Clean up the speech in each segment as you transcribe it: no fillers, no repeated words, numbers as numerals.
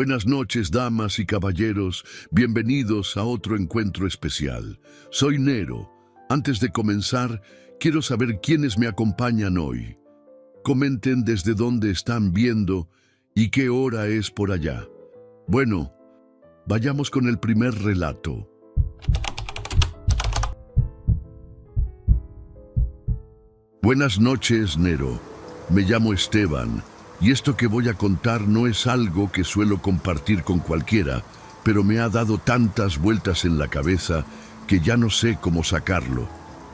Buenas noches, damas y caballeros. Bienvenidos a otro encuentro especial. Soy Nero. Antes de comenzar, quiero saber quiénes me acompañan hoy. Comenten desde dónde están viendo y qué hora es por allá. Bueno, vayamos con el primer relato. Buenas noches, Nero. Me llamo Esteban. Y esto que voy a contar no es algo que suelo compartir con cualquiera, pero me ha dado tantas vueltas en la cabeza que ya no sé cómo sacarlo.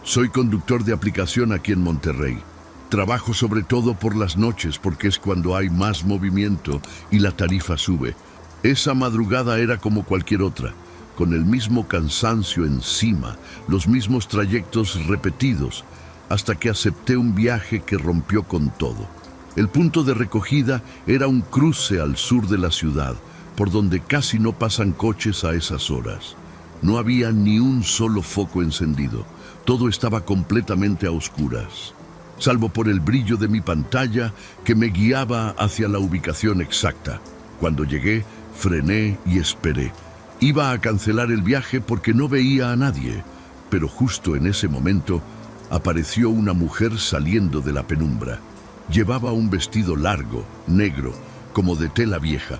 Soy conductor de aplicación aquí en Monterrey. Trabajo sobre todo por las noches porque es cuando hay más movimiento y la tarifa sube. Esa madrugada era como cualquier otra, con el mismo cansancio encima, los mismos trayectos repetidos, hasta que acepté un viaje que rompió con todo. El punto de recogida era un cruce al sur de la ciudad, por donde casi no pasan coches a esas horas. No había ni un solo foco encendido. Todo estaba completamente a oscuras, salvo por el brillo de mi pantalla que me guiaba hacia la ubicación exacta. Cuando llegué, frené y esperé. Iba a cancelar el viaje porque no veía a nadie, pero justo en ese momento apareció una mujer saliendo de la penumbra. Llevaba un vestido largo, negro, como de tela vieja.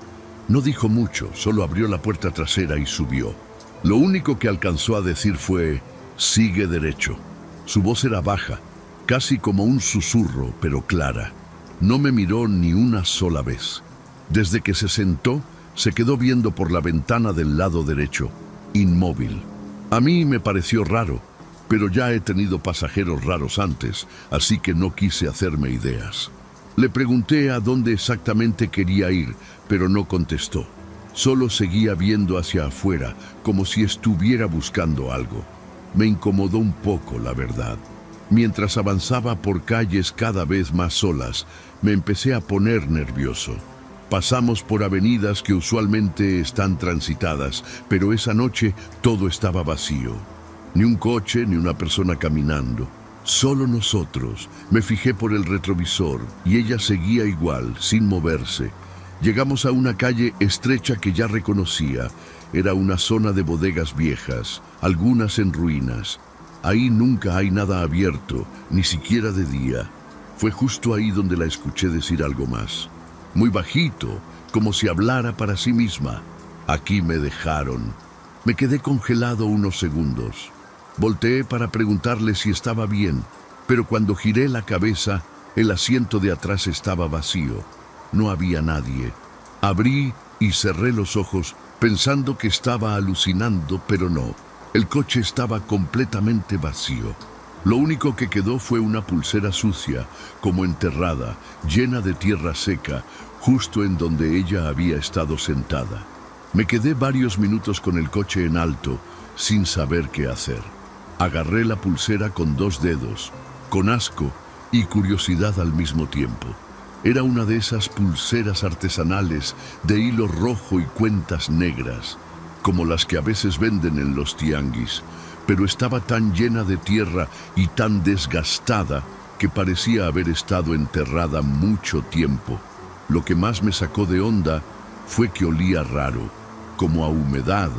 No dijo mucho, solo abrió la puerta trasera y subió. Lo único que alcanzó a decir fue: «Sigue derecho». Su voz era baja, casi como un susurro, pero clara. No me miró ni una sola vez. Desde que se sentó, se quedó viendo por la ventana del lado derecho, inmóvil. A mí me pareció raro, pero ya he tenido pasajeros raros antes, así que no quise hacerme ideas. Le pregunté a dónde exactamente quería ir, pero no contestó. Solo seguía viendo hacia afuera, como si estuviera buscando algo. Me incomodó un poco, la verdad. Mientras avanzaba por calles cada vez más solas, me empecé a poner nervioso. Pasamos por avenidas que usualmente están transitadas, pero esa noche todo estaba vacío. Ni un coche, ni una persona caminando. Solo nosotros. Me fijé por el retrovisor y ella seguía igual, sin moverse. Llegamos a una calle estrecha que ya reconocía. Era una zona de bodegas viejas, algunas en ruinas. Ahí nunca hay nada abierto, ni siquiera de día. Fue justo ahí donde la escuché decir algo más. Muy bajito, como si hablara para sí misma. «Aquí me dejaron». Me quedé congelado unos segundos. Volteé para preguntarle si estaba bien, pero cuando giré la cabeza, el asiento de atrás estaba vacío. No había nadie. Abrí y cerré los ojos pensando que estaba alucinando, pero no. El coche estaba completamente vacío. Lo único que quedó fue una pulsera sucia, como enterrada, llena de tierra seca, justo en donde ella había estado sentada. Me quedé varios minutos con el coche en alto, sin saber qué hacer. Agarré la pulsera con 2 dedos, con asco y curiosidad al mismo tiempo. Era una de esas pulseras artesanales de hilo rojo y cuentas negras, como las que a veces venden en los tianguis, pero estaba tan llena de tierra y tan desgastada que parecía haber estado enterrada mucho tiempo. Lo que más me sacó de onda fue que olía raro, como a humedad,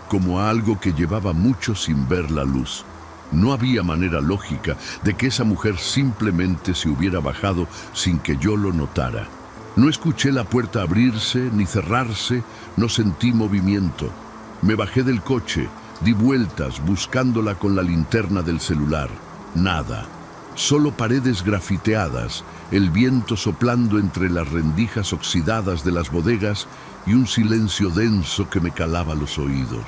como a algo que llevaba mucho sin ver la luz. No había manera lógica de que esa mujer simplemente se hubiera bajado sin que yo lo notara. No escuché la puerta abrirse ni cerrarse, no sentí movimiento. Me bajé del coche, di vueltas buscándola con la linterna del celular. Nada. Solo paredes grafiteadas, el viento soplando entre las rendijas oxidadas de las bodegas y un silencio denso que me calaba los oídos.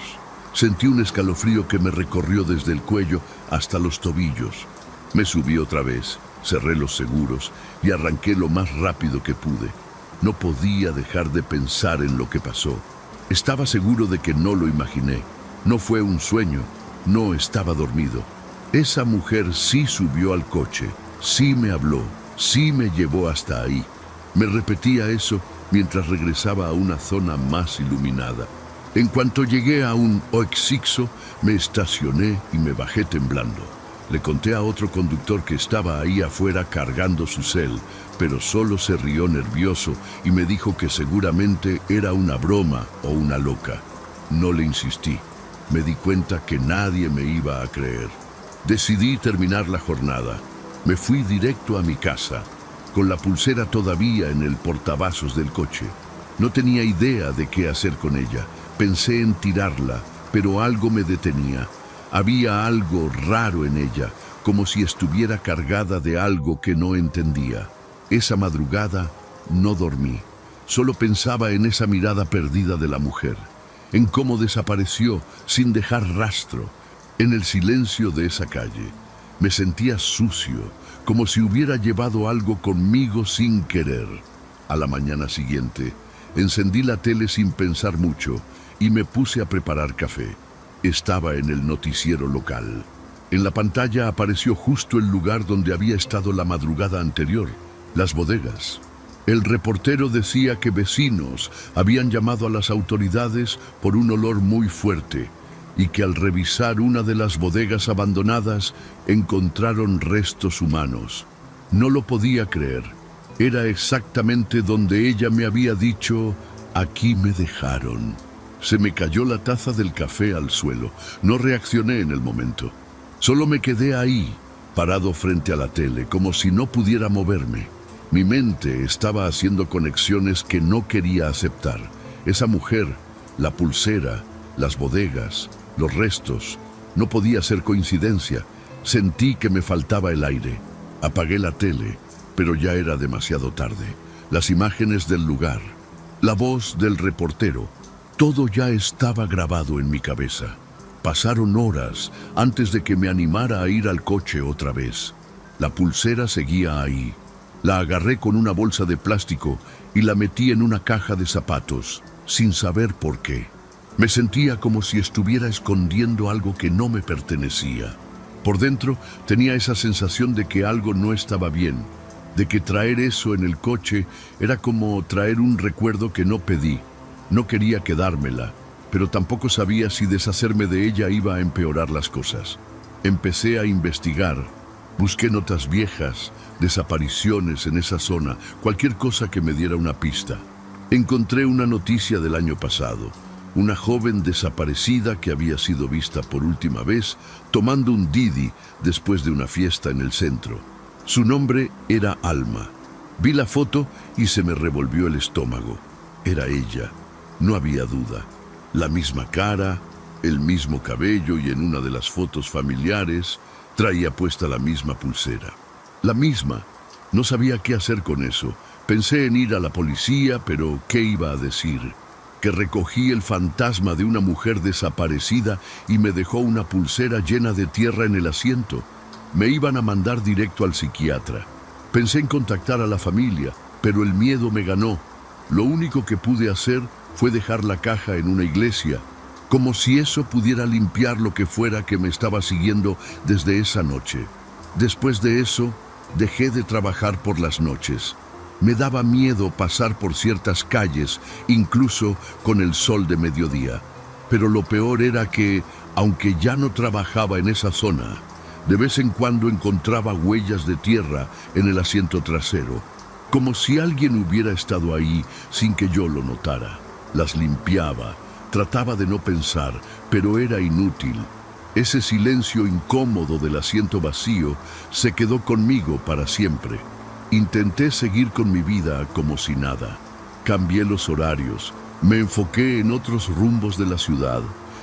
Sentí un escalofrío que me recorrió desde el cuello hasta los tobillos. Me subí otra vez, cerré los seguros y arranqué lo más rápido que pude. No podía dejar de pensar en lo que pasó. Estaba seguro de que no lo imaginé. No fue un sueño, no estaba dormido. Esa mujer sí subió al coche, sí me habló, sí me llevó hasta ahí. Me repetía eso mientras regresaba a una zona más iluminada. En cuanto llegué a un Oxixo, me estacioné y me bajé temblando. Le conté a otro conductor que estaba ahí afuera cargando su cel, pero solo se rió nervioso y me dijo que seguramente era una broma o una loca. No le insistí. Me di cuenta que nadie me iba a creer. Decidí terminar la jornada. Me fui directo a mi casa, con la pulsera todavía en el portavasos del coche. No tenía idea de qué hacer con ella. Pensé en tirarla, pero algo me detenía. Había algo raro en ella, como si estuviera cargada de algo que no entendía. Esa madrugada no dormí. Solo pensaba en esa mirada perdida de la mujer, en cómo desapareció sin dejar rastro, en el silencio de esa calle. Me sentía sucio, como si hubiera llevado algo conmigo sin querer. A la mañana siguiente, encendí la tele sin pensar mucho y me puse a preparar café. Estaba en el noticiero local. En la pantalla apareció justo el lugar donde había estado la madrugada anterior, las bodegas. El reportero decía que vecinos habían llamado a las autoridades por un olor muy fuerte y que al revisar una de las bodegas abandonadas encontraron restos humanos. No lo podía creer. Era exactamente donde ella me había dicho, aquí me dejaron. Se me cayó la taza del café al suelo. No reaccioné en el momento. Solo me quedé ahí, parado frente a la tele, como si no pudiera moverme. Mi mente estaba haciendo conexiones que no quería aceptar. Esa mujer, la pulsera, las bodegas, los restos. No podía ser coincidencia. Sentí que me faltaba el aire. Apagué la tele, pero ya era demasiado tarde. Las imágenes del lugar, la voz del reportero, todo ya estaba grabado en mi cabeza. Pasaron horas antes de que me animara a ir al coche otra vez. La pulsera seguía ahí. La agarré con una bolsa de plástico y la metí en una caja de zapatos, sin saber por qué. Me sentía como si estuviera escondiendo algo que no me pertenecía. Por dentro tenía esa sensación de que algo no estaba bien, de que traer eso en el coche era como traer un recuerdo que no pedí. No quería quedármela, pero tampoco sabía si deshacerme de ella iba a empeorar las cosas. Empecé a investigar. Busqué notas viejas, desapariciones en esa zona, cualquier cosa que me diera una pista. Encontré una noticia del año pasado. Una joven desaparecida que había sido vista por última vez tomando un Didi después de una fiesta en el centro. Su nombre era Alma. Vi la foto y se me revolvió el estómago. Era ella. No había duda. La misma cara, el mismo cabello y en una de las fotos familiares traía puesta la misma pulsera. La misma. No sabía qué hacer con eso. Pensé en ir a la policía, pero ¿qué iba a decir? Que recogí el fantasma de una mujer desaparecida y me dejó una pulsera llena de tierra en el asiento. Me iban a mandar directo al psiquiatra. Pensé en contactar a la familia, pero el miedo me ganó. Lo único que pude hacer fue dejar la caja en una iglesia, como si eso pudiera limpiar lo que fuera que me estaba siguiendo desde esa noche. Después de eso, dejé de trabajar por las noches. Me daba miedo pasar por ciertas calles, incluso con el sol de mediodía. Pero lo peor era que, aunque ya no trabajaba en esa zona, de vez en cuando encontraba huellas de tierra en el asiento trasero, como si alguien hubiera estado ahí sin que yo lo notara. Las limpiaba, trataba de no pensar, pero era inútil. Ese silencio incómodo del asiento vacío se quedó conmigo para siempre. Intenté seguir con mi vida como si nada. Cambié los horarios, me enfoqué en otros rumbos de la ciudad.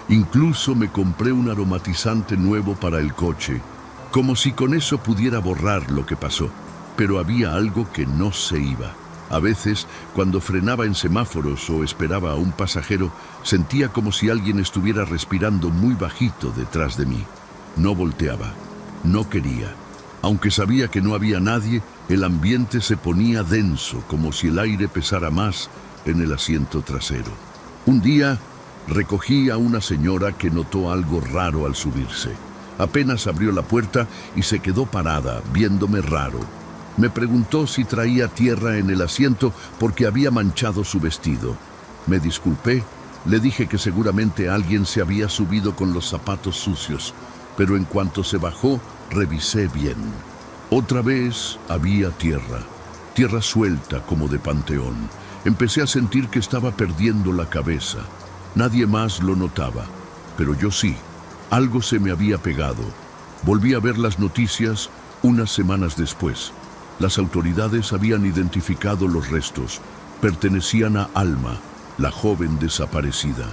Incluso me compré un aromatizante nuevo para el coche, como si con eso pudiera borrar lo que pasó. Pero había algo que no se iba. A veces, cuando frenaba en semáforos o esperaba a un pasajero, sentía como si alguien estuviera respirando muy bajito detrás de mí. No volteaba, no quería. Aunque sabía que no había nadie, el ambiente se ponía denso, como si el aire pesara más en el asiento trasero. Un día, recogí a una señora que notó algo raro al subirse. Apenas abrió la puerta y se quedó parada, viéndome raro. Me preguntó si traía tierra en el asiento porque había manchado su vestido. Me disculpé, le dije que seguramente alguien se había subido con los zapatos sucios, pero en cuanto se bajó, Revisé bien. Otra vez había tierra, tierra suelta como de panteón. Empecé a sentir que estaba perdiendo la cabeza. Nadie más lo notaba, pero yo sí. Algo se me había pegado. Volví a ver las noticias unas semanas después. Las autoridades habían identificado los restos. Pertenecían a Alma, la joven desaparecida.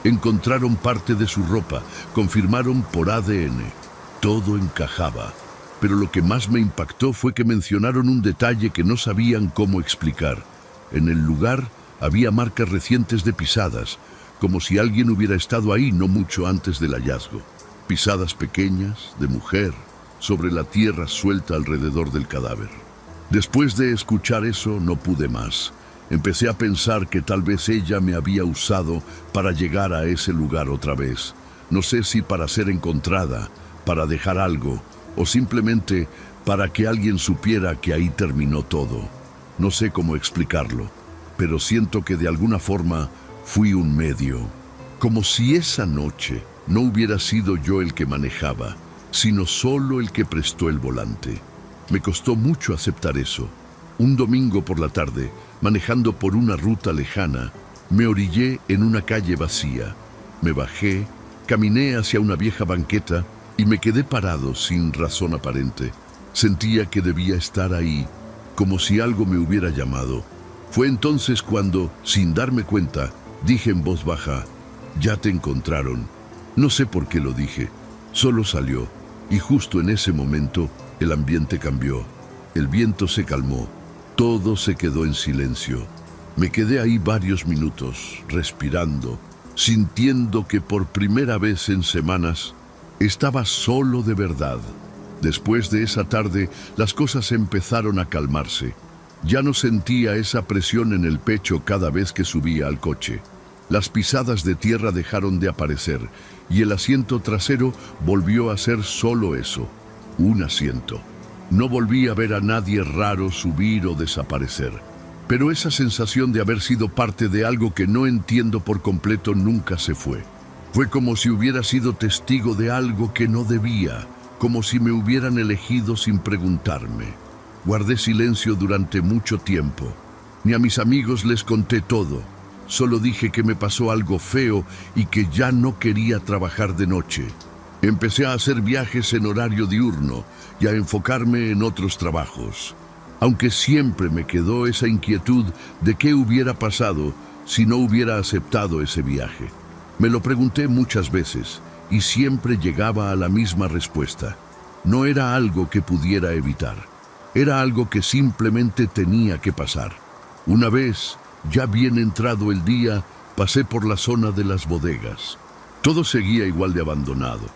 Encontraron parte de su ropa, confirmaron por ADN. Todo encajaba. Pero lo que más me impactó fue que mencionaron un detalle que no sabían cómo explicar. En el lugar había marcas recientes de pisadas, como si alguien hubiera estado ahí no mucho antes del hallazgo. Pisadas pequeñas, de mujer, sobre la tierra suelta alrededor del cadáver. Después de escuchar eso, no pude más. Empecé a pensar que tal vez ella me había usado para llegar a ese lugar otra vez. No sé si para ser encontrada, para dejar algo, o simplemente para que alguien supiera que ahí terminó todo. No sé cómo explicarlo, pero siento que de alguna forma fui un medio. Como si esa noche no hubiera sido yo el que manejaba, sino solo el que prestó el volante. Me costó mucho aceptar eso. Un domingo por la tarde, manejando por una ruta lejana, me orillé en una calle vacía. Me bajé, caminé hacia una vieja banqueta y me quedé parado sin razón aparente. Sentía que debía estar ahí, como si algo me hubiera llamado. Fue entonces cuando, sin darme cuenta, dije en voz baja, «Ya te encontraron». No sé por qué lo dije, solo salió, y justo en ese momento el ambiente cambió. El viento se calmó, todo se quedó en silencio. Me quedé ahí varios minutos, respirando, sintiendo que por primera vez en semanas estaba solo de verdad. Después de esa tarde, las cosas empezaron a calmarse. Ya no sentía esa presión en el pecho cada vez que subía al coche. Las pisadas de tierra dejaron de aparecer y el asiento trasero volvió a ser solo eso, un asiento. No volví a ver a nadie raro subir o desaparecer. Pero esa sensación de haber sido parte de algo que no entiendo por completo nunca se fue. Fue como si hubiera sido testigo de algo que no debía, como si me hubieran elegido sin preguntarme. Guardé silencio durante mucho tiempo. Ni a mis amigos les conté todo. Solo dije que me pasó algo feo y que ya no quería trabajar de noche. Empecé a hacer viajes en horario diurno y a enfocarme en otros trabajos. Aunque siempre me quedó esa inquietud de qué hubiera pasado si no hubiera aceptado ese viaje. Me lo pregunté muchas veces y siempre llegaba a la misma respuesta. No era algo que pudiera evitar. Era algo que simplemente tenía que pasar. Una vez, ya bien entrado el día, pasé por la zona de las bodegas. Todo seguía igual de abandonado,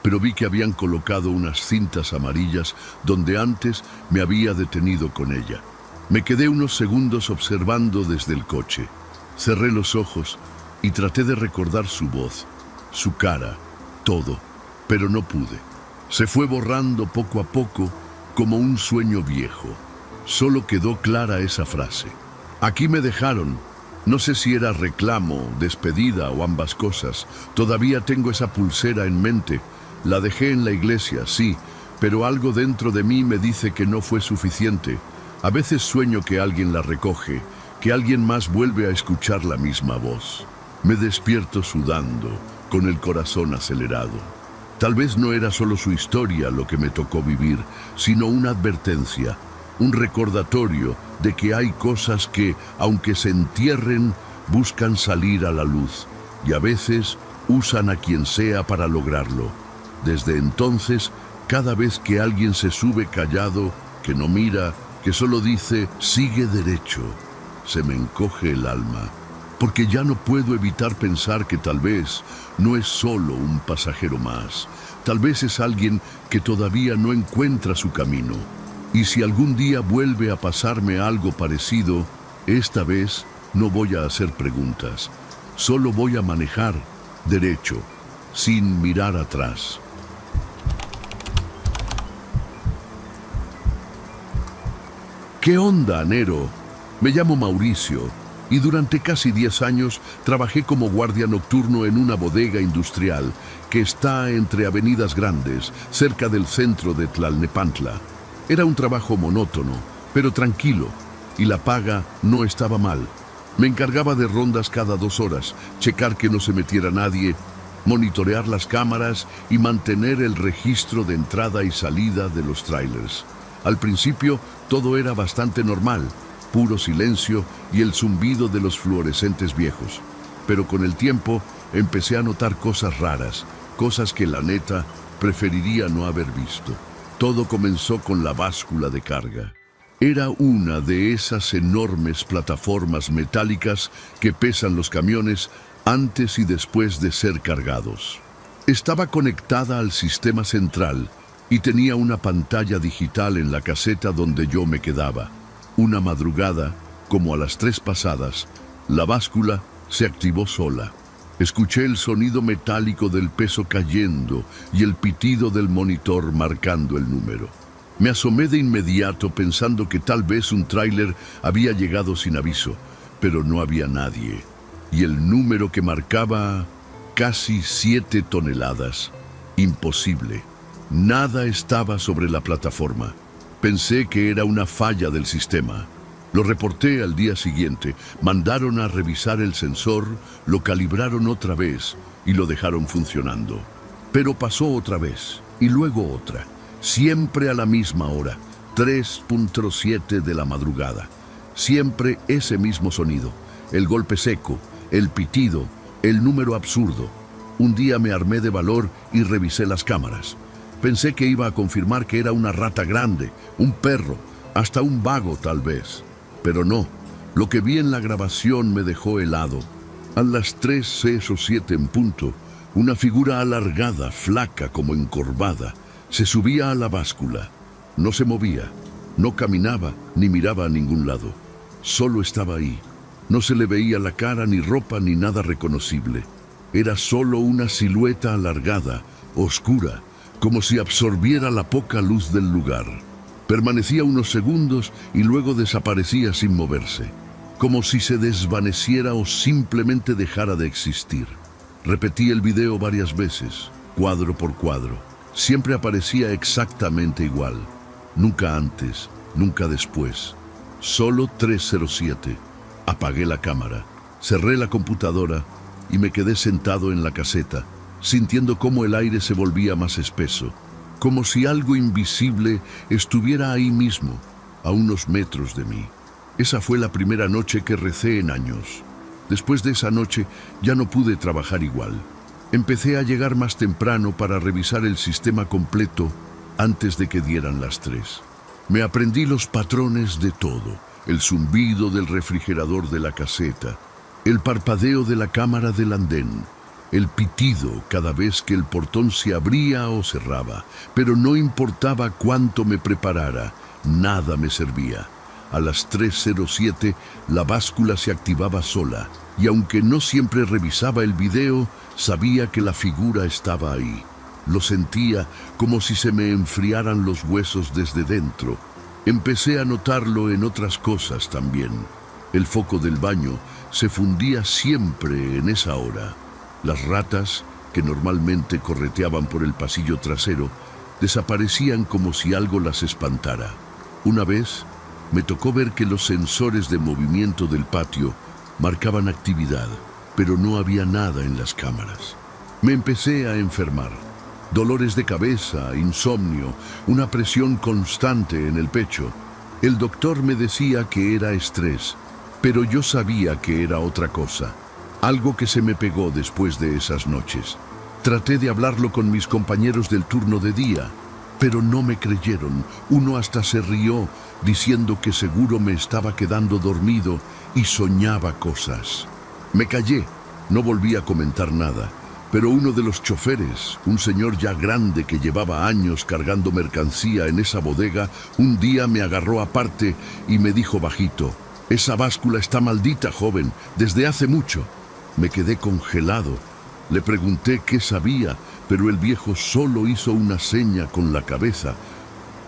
pero vi que habían colocado unas cintas amarillas donde antes me había detenido con ella. Me quedé unos segundos observando desde el coche. Cerré los ojos y traté de recordar su voz, su cara, todo, pero no pude. Se fue borrando poco a poco como un sueño viejo. Solo quedó clara esa frase. Aquí me dejaron. No sé si era reclamo, despedida o ambas cosas. Todavía tengo esa pulsera en mente. La dejé en la iglesia, sí, pero algo dentro de mí me dice que no fue suficiente. A veces sueño que alguien la recoge, que alguien más vuelve a escuchar la misma voz. Me despierto sudando, con el corazón acelerado. Tal vez no era solo su historia lo que me tocó vivir, sino una advertencia, un recordatorio de que hay cosas que, aunque se entierren, buscan salir a la luz, y a veces usan a quien sea para lograrlo. Desde entonces, cada vez que alguien se sube callado, que no mira, que solo dice, sigue derecho, se me encoge el alma, porque ya no puedo evitar pensar que tal vez no es solo un pasajero más, tal vez es alguien que todavía no encuentra su camino. Y si algún día vuelve a pasarme algo parecido, esta vez no voy a hacer preguntas, solo voy a manejar derecho, sin mirar atrás. ¿Qué onda, Nero? Me llamo Mauricio y durante casi 10 años trabajé como guardia nocturno en una bodega industrial que está entre avenidas grandes, cerca del centro de Tlalnepantla. Era un trabajo monótono, pero tranquilo, y la paga no estaba mal. Me encargaba de rondas cada 2 horas, checar que no se metiera nadie, monitorear las cámaras y mantener el registro de entrada y salida de los trailers. Al principio todo era bastante normal, puro silencio y el zumbido de los fluorescentes viejos. Pero con el tiempo empecé a notar cosas raras, cosas que la neta preferiría no haber visto. Todo comenzó con la báscula de carga. Era una de esas enormes plataformas metálicas que pesan los camiones antes y después de ser cargados. Estaba conectada al sistema central y tenía una pantalla digital en la caseta donde yo me quedaba. Una madrugada, como a las 3 pasadas, la báscula se activó sola. Escuché el sonido metálico del peso cayendo y el pitido del monitor marcando el número. Me asomé de inmediato pensando que tal vez un tráiler había llegado sin aviso, pero no había nadie. Y el número que marcaba casi 7 toneladas. Imposible. Nada estaba sobre la plataforma. Pensé que era una falla del sistema. Lo reporté al día siguiente. Mandaron a revisar el sensor, lo calibraron otra vez y lo dejaron funcionando. Pero pasó otra vez y luego otra. Siempre a la misma hora, 3:07 de la madrugada. Siempre ese mismo sonido. El golpe seco, el pitido, el número absurdo. Un día me armé de valor y revisé las cámaras. Pensé que iba a confirmar que era una rata grande, un perro, hasta un vago tal vez. Pero no, lo que vi en la grabación me dejó helado. A las 3:07 en punto, una figura alargada, flaca como encorvada, se subía a la báscula. No se movía, no caminaba ni miraba a ningún lado. Solo estaba ahí. No se le veía la cara, ni ropa, ni nada reconocible. Era solo una silueta alargada, oscura, como si absorbiera la poca luz del lugar. Permanecía unos segundos y luego desaparecía sin moverse, como si se desvaneciera o simplemente dejara de existir. Repetí el video varias veces, cuadro por cuadro. Siempre aparecía exactamente igual. Nunca antes, nunca después. Solo 3:07. Apagué la cámara, cerré la computadora y me quedé sentado en la caseta, sintiendo cómo el aire se volvía más espeso, como si algo invisible estuviera ahí mismo, a unos metros de mí. Esa fue la primera noche que recé en años. Después de esa noche ya no pude trabajar igual. Empecé a llegar más temprano para revisar el sistema completo antes de que dieran las 3. Me aprendí los patrones de todo, el zumbido del refrigerador de la caseta, el parpadeo de la cámara del andén, el pitido cada vez que el portón se abría o cerraba, pero no importaba cuánto me preparara, nada me servía. A las 3:07 la báscula se activaba sola, y aunque no siempre revisaba el video, sabía que la figura estaba ahí. Lo sentía como si se me enfriaran los huesos desde dentro. Empecé a notarlo en otras cosas también. El foco del baño se fundía siempre en esa hora. Las ratas, que normalmente correteaban por el pasillo trasero, desaparecían como si algo las espantara. Una vez, me tocó ver que los sensores de movimiento del patio marcaban actividad, pero no había nada en las cámaras. Me empecé a enfermar. Dolores de cabeza, insomnio, una presión constante en el pecho. El doctor me decía que era estrés, pero yo sabía que era otra cosa. Algo que se me pegó después de esas noches. Traté de hablarlo con mis compañeros del turno de día, pero no me creyeron. Uno hasta se rió, diciendo que seguro me estaba quedando dormido y soñaba cosas. Me callé, no volví a comentar nada, pero uno de los choferes, un señor ya grande que llevaba años cargando mercancía en esa bodega, un día me agarró aparte y me dijo bajito: «Esa báscula está maldita, joven, desde hace mucho». Me quedé congelado. Le pregunté qué sabía, pero el viejo solo hizo una seña con la cabeza,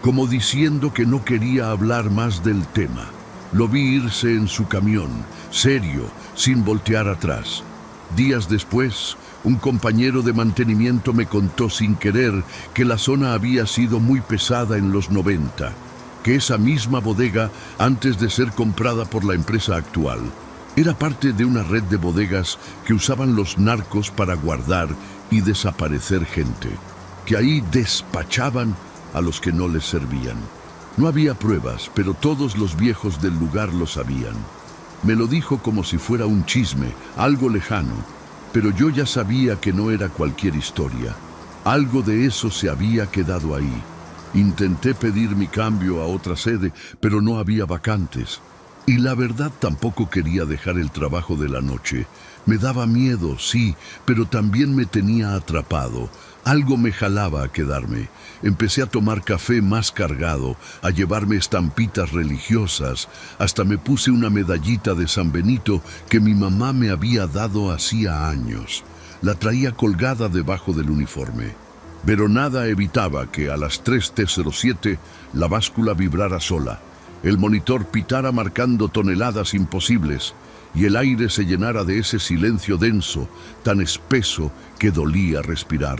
como diciendo que no quería hablar más del tema. Lo vi irse en su camión, serio, sin voltear atrás. Días después, un compañero de mantenimiento me contó sin querer que la zona había sido muy pesada en los 90, que esa misma bodega, antes de ser comprada por la empresa actual, era parte de una red de bodegas que usaban los narcos para guardar y desaparecer gente, que ahí despachaban a los que no les servían. No había pruebas, pero todos los viejos del lugar lo sabían. Me lo dijo como si fuera un chisme, algo lejano, pero yo ya sabía que no era cualquier historia. Algo de eso se había quedado ahí. Intenté pedir mi cambio a otra sede, pero no había vacantes. Y la verdad tampoco quería dejar el trabajo de la noche. Me daba miedo, sí, pero también me tenía atrapado. Algo me jalaba a quedarme. Empecé a tomar café más cargado, a llevarme estampitas religiosas. Hasta me puse una medallita de San Benito que mi mamá me había dado hacía años. La traía colgada debajo del uniforme. Pero nada evitaba que a las 3:07 la báscula vibrara sola, el monitor pitara marcando toneladas imposibles y el aire se llenara de ese silencio denso, tan espeso que dolía respirar.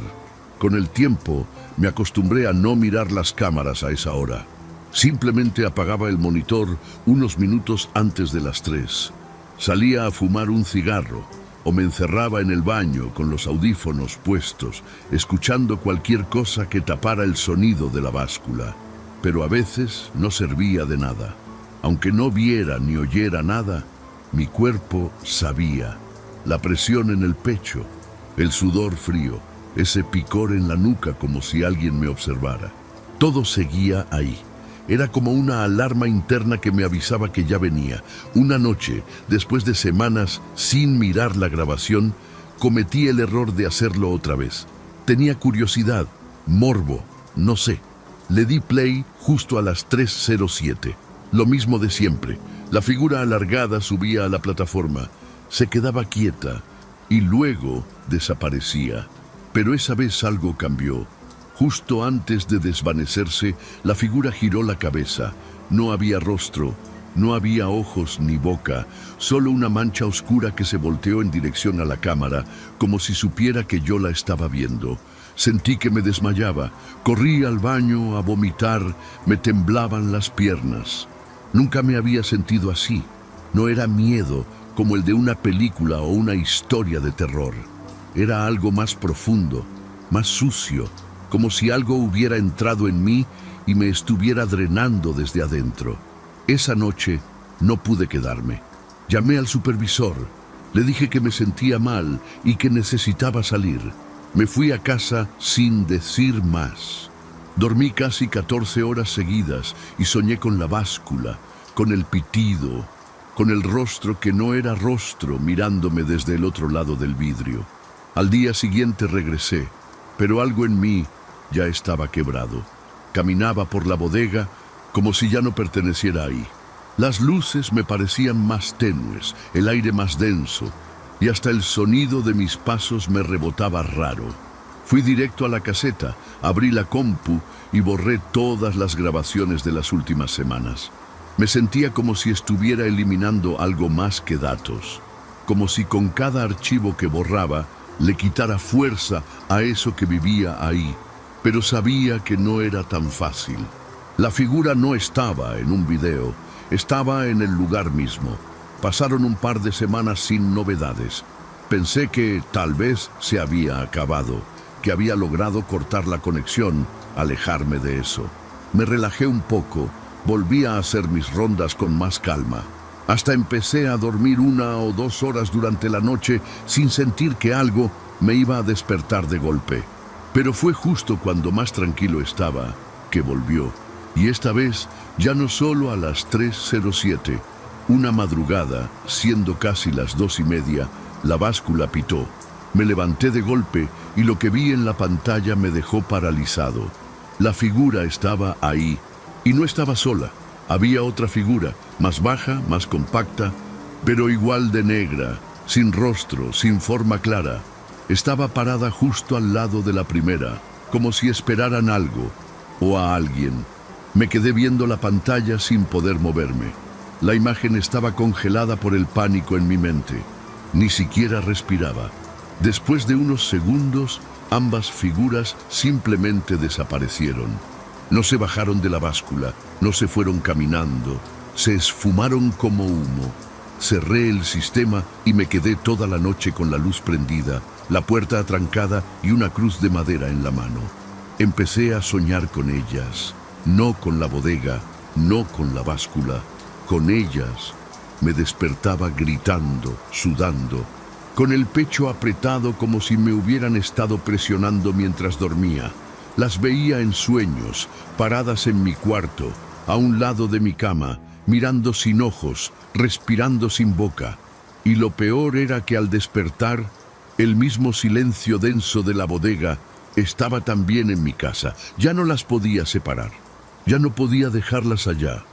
Con el tiempo me acostumbré a no mirar las cámaras a esa hora. Simplemente apagaba el monitor unos minutos antes de las 3. Salía a fumar un cigarro o me encerraba en el baño con los audífonos puestos, escuchando cualquier cosa que tapara el sonido de la báscula. Pero a veces no servía de nada. Aunque no viera ni oyera nada, mi cuerpo sabía. La presión en el pecho, el sudor frío, ese picor en la nuca como si alguien me observara. Todo seguía ahí. Era como una alarma interna que me avisaba que ya venía. Una noche, después de semanas sin mirar la grabación, cometí el error de hacerlo otra vez. Tenía curiosidad, morbo, no sé. Le di play justo a las 3:07. Lo mismo de siempre. La figura alargada subía a la plataforma, se quedaba quieta y luego desaparecía. Pero esa vez algo cambió. Justo antes de desvanecerse, la figura giró la cabeza. No había rostro, no había ojos ni boca, solo una mancha oscura que se volteó en dirección a la cámara, como si supiera que yo la estaba viendo. Sentí que me desmayaba. Corrí al baño a vomitar, me temblaban las piernas. Nunca me había sentido así. No era miedo como el de una película o una historia de terror. Era algo más profundo, más sucio, como si algo hubiera entrado en mí y me estuviera drenando desde adentro. Esa noche no pude quedarme. Llamé al supervisor. Le dije que me sentía mal y que necesitaba salir. Me fui a casa sin decir más. Dormí casi 14 horas seguidas y soñé con la báscula, con el pitido, con el rostro que no era rostro mirándome desde el otro lado del vidrio. Al día siguiente regresé, pero algo en mí ya estaba quebrado. Caminaba por la bodega como si ya no perteneciera ahí. Las luces me parecían más tenues, el aire más denso, y hasta el sonido de mis pasos me rebotaba raro. Fui directo a la caseta, abrí la compu y borré todas las grabaciones de las últimas semanas. Me sentía como si estuviera eliminando algo más que datos, como si con cada archivo que borraba le quitara fuerza a eso que vivía ahí, pero sabía que no era tan fácil. La figura no estaba en un video, estaba en el lugar mismo. Pasaron un par de semanas sin novedades. Pensé que tal vez se había acabado, que había logrado cortar la conexión, alejarme de eso. Me relajé un poco, volví a hacer mis rondas con más calma. Hasta empecé a dormir 1 o 2 horas durante la noche sin sentir que algo me iba a despertar de golpe. Pero fue justo cuando más tranquilo estaba que volvió. Y esta vez ya no solo a las 3:07. Una madrugada, siendo casi las 2:30, la báscula pitó. Me levanté de golpe y lo que vi en la pantalla me dejó paralizado. La figura estaba ahí y no estaba sola. Había otra figura, más baja, más compacta, pero igual de negra, sin rostro, sin forma clara. Estaba parada justo al lado de la primera, como si esperaran algo o a alguien. Me quedé viendo la pantalla sin poder moverme. La imagen estaba congelada por el pánico en mi mente. Ni siquiera respiraba. Después de unos segundos, ambas figuras simplemente desaparecieron. No se bajaron de la báscula, no se fueron caminando, se esfumaron como humo. Cerré el sistema y me quedé toda la noche con la luz prendida, la puerta atrancada y una cruz de madera en la mano. Empecé a soñar con ellas, no con la bodega, no con la báscula, con ellas. Me despertaba gritando, sudando, con el pecho apretado como si me hubieran estado presionando mientras dormía. Las veía en sueños, paradas en mi cuarto, a un lado de mi cama, mirando sin ojos, respirando sin boca. Y lo peor era que al despertar, el mismo silencio denso de la bodega estaba también en mi casa. Ya no las podía separar, ya no podía dejarlas allá.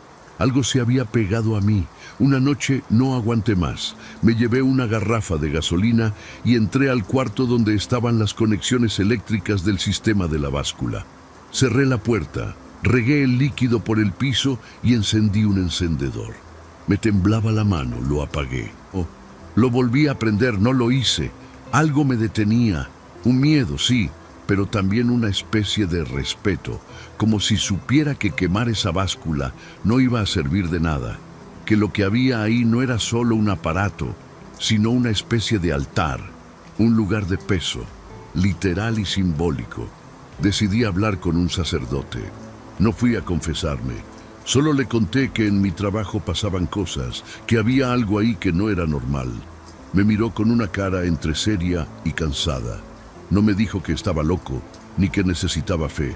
Algo se había pegado a mí. Una noche no aguanté más. Me llevé una garrafa de gasolina y entré al cuarto donde estaban las conexiones eléctricas del sistema de la báscula. Cerré la puerta, regué el líquido por el piso y encendí un encendedor. Me temblaba la mano, lo apagué. Lo volví a prender, no lo hice. Algo me detenía. Un miedo, sí, pero también una especie de respeto, como si supiera que quemar esa báscula no iba a servir de nada, que lo que había ahí no era solo un aparato, sino una especie de altar, un lugar de peso, literal y simbólico. Decidí hablar con un sacerdote. No fui a confesarme, solo le conté que en mi trabajo pasaban cosas, que había algo ahí que no era normal. Me miró con una cara entre seria y cansada. No me dijo que estaba loco, ni que necesitaba fe.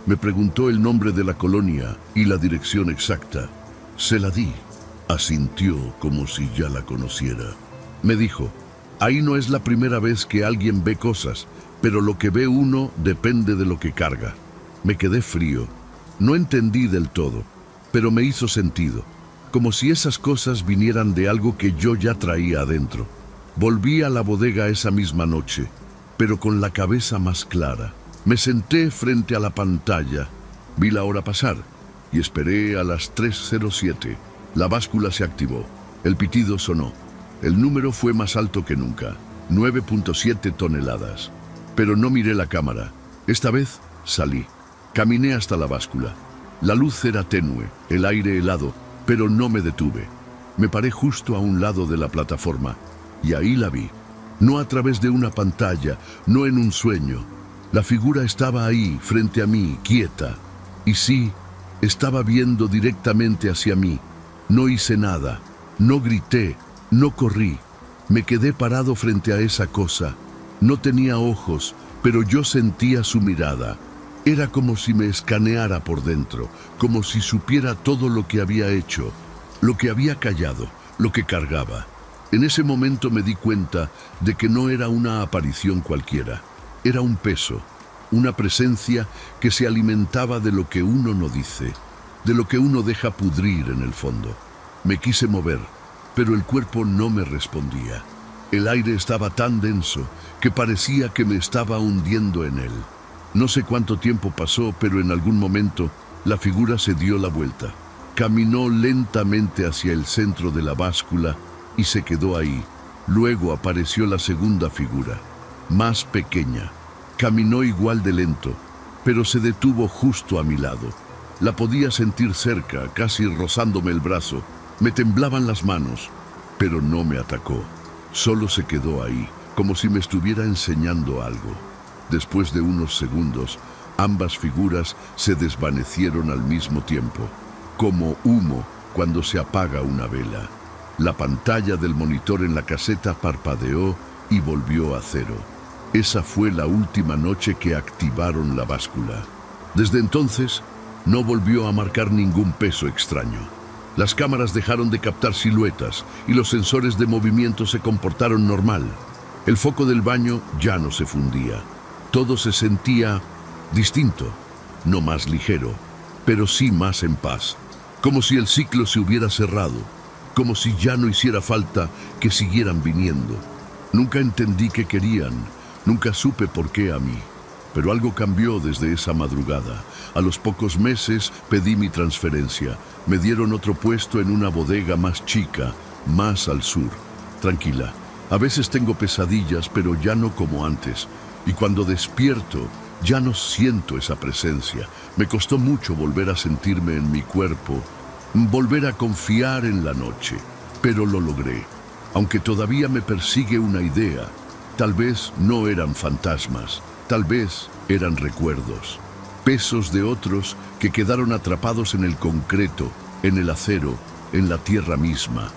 Me preguntó el nombre de la colonia y la dirección exacta. Se la di. Asintió como si ya la conociera. Me dijo, ahí no es la primera vez que alguien ve cosas, pero lo que ve uno depende de lo que carga. Me quedé frío. No entendí del todo, pero me hizo sentido, como si esas cosas vinieran de algo que yo ya traía adentro. Volví a la bodega esa misma noche, pero con la cabeza más clara. Me senté frente a la pantalla, vi la hora pasar y esperé a las 3:07. La báscula se activó, el pitido sonó. El número fue más alto que nunca, 9.7 toneladas. Pero no miré la cámara. Esta vez salí. Caminé hasta la báscula. La luz era tenue, el aire helado, pero no me detuve. Me paré justo a un lado de la plataforma y ahí la vi. No a través de una pantalla, no en un sueño. La figura estaba ahí, frente a mí, quieta. Y sí, estaba viendo directamente hacia mí. No hice nada, no grité, no corrí. Me quedé parado frente a esa cosa. No tenía ojos, pero yo sentía su mirada. Era como si me escaneara por dentro, como si supiera todo lo que había hecho, lo que había callado, lo que cargaba. En ese momento me di cuenta de que no era una aparición cualquiera. Era un peso, una presencia que se alimentaba de lo que uno no dice, de lo que uno deja pudrir en el fondo. Me quise mover, pero el cuerpo no me respondía. El aire estaba tan denso que parecía que me estaba hundiendo en él. No sé cuánto tiempo pasó, pero en algún momento la figura se dio la vuelta. Caminó lentamente hacia el centro de la báscula y se quedó ahí. Luego apareció la segunda figura, más pequeña. Caminó igual de lento, pero se detuvo justo a mi lado. La podía sentir cerca, casi rozándome el brazo. Me temblaban las manos, pero no me atacó. Solo se quedó ahí, como si me estuviera enseñando algo. Después de unos segundos, ambas figuras se desvanecieron al mismo tiempo, como humo cuando se apaga una vela. La pantalla del monitor en la caseta parpadeó y volvió a cero. Esa fue la última noche que activaron la báscula. Desde entonces, no volvió a marcar ningún peso extraño. Las cámaras dejaron de captar siluetas y los sensores de movimiento se comportaron normal. El foco del baño ya no se fundía. Todo se sentía distinto, no más ligero, pero sí más en paz. Como si el ciclo se hubiera cerrado, como si ya no hiciera falta que siguieran viniendo. Nunca entendí qué querían, nunca supe por qué a mí. Pero algo cambió desde esa madrugada. A los pocos meses pedí mi transferencia. Me dieron otro puesto en una bodega más chica, más al sur. Tranquila, a veces tengo pesadillas, pero ya no como antes. Y cuando despierto, ya no siento esa presencia. Me costó mucho volver a sentirme en mi cuerpo, volver a confiar en la noche. Pero lo logré. Aunque todavía me persigue una idea, tal vez no eran fantasmas, tal vez eran recuerdos. Pesos de otros que quedaron atrapados en el concreto, en el acero, en la tierra misma.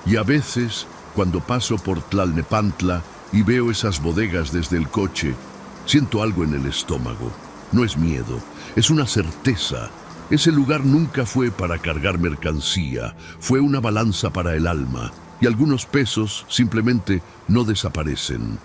Y a veces, cuando paso por Tlalnepantla y veo esas bodegas desde el coche, siento algo en el estómago. No es miedo, es una certeza. Ese lugar nunca fue para cargar mercancía, fue una balanza para el alma, y algunos pesos simplemente no desaparecen.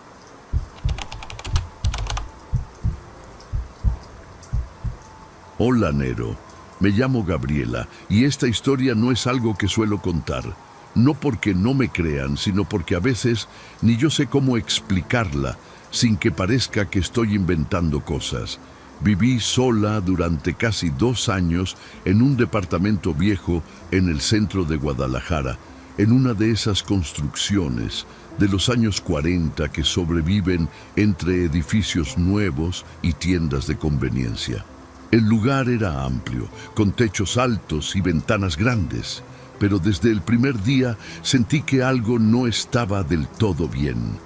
Hola, Nero. Me llamo Gabriela y esta historia no es algo que suelo contar. No porque no me crean, sino porque a veces ni yo sé cómo explicarla sin que parezca que estoy inventando cosas. Viví sola durante casi 2 años en un departamento viejo en el centro de Guadalajara, en una de esas construcciones de los años 40 que sobreviven entre edificios nuevos y tiendas de conveniencia. El lugar era amplio, con techos altos y ventanas grandes, pero desde el primer día sentí que algo no estaba del todo bien.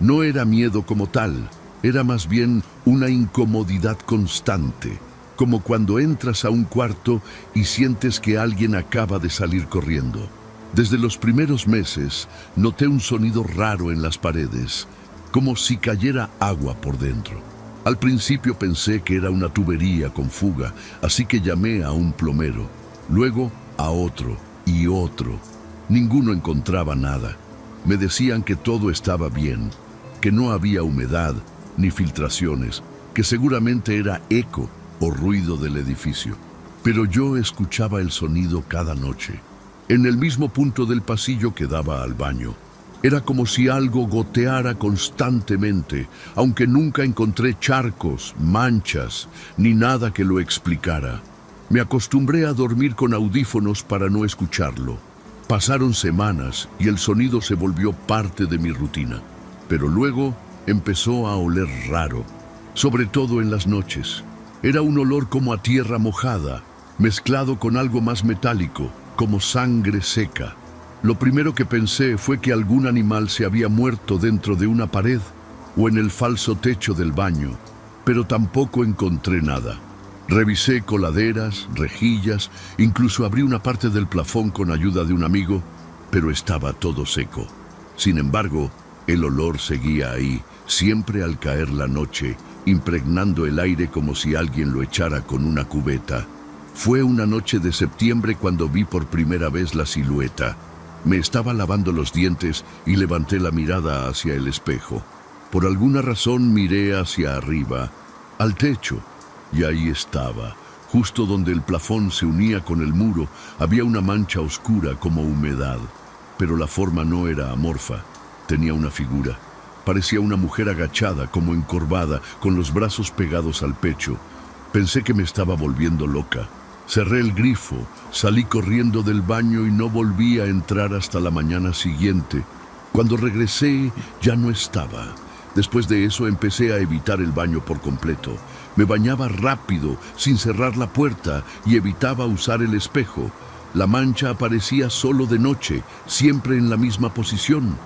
No era miedo como tal, era más bien una incomodidad constante, como cuando entras a un cuarto y sientes que alguien acaba de salir corriendo. Desde los primeros meses noté un sonido raro en las paredes, como si cayera agua por dentro. Al principio pensé que era una tubería con fuga, así que llamé a un plomero, luego a otro y otro. Ninguno encontraba nada. Me decían que todo estaba bien, que no había humedad ni filtraciones, que seguramente era eco o ruido del edificio. Pero yo escuchaba el sonido cada noche, en el mismo punto del pasillo que daba al baño. Era como si algo goteara constantemente, aunque nunca encontré charcos, manchas, ni nada que lo explicara. Me acostumbré a dormir con audífonos para no escucharlo. Pasaron semanas y el sonido se volvió parte de mi rutina. Pero luego empezó a oler raro, sobre todo en las noches. Era un olor como a tierra mojada, mezclado con algo más metálico, como sangre seca. Lo primero que pensé fue que algún animal se había muerto dentro de una pared o en el falso techo del baño, pero tampoco encontré nada. Revisé coladeras, rejillas, incluso abrí una parte del plafón con ayuda de un amigo, pero estaba todo seco. Sin embargo, el olor seguía ahí, siempre al caer la noche, impregnando el aire como si alguien lo echara con una cubeta. Fue una noche de septiembre cuando vi por primera vez la silueta. Me estaba lavando los dientes y levanté la mirada hacia el espejo. Por alguna razón miré hacia arriba, al techo, y ahí estaba. Justo donde el plafón se unía con el muro, había una mancha oscura como humedad. Pero la forma no era amorfa, tenía una figura. Parecía una mujer agachada, como encorvada, con los brazos pegados al pecho. Pensé que me estaba volviendo loca. Cerré el grifo, salí corriendo del baño y no volví a entrar hasta la mañana siguiente. Cuando regresé, ya no estaba. Después de eso empecé a evitar el baño por completo. Me bañaba rápido, sin cerrar la puerta, y evitaba usar el espejo. La mancha aparecía solo de noche, siempre en la misma posición.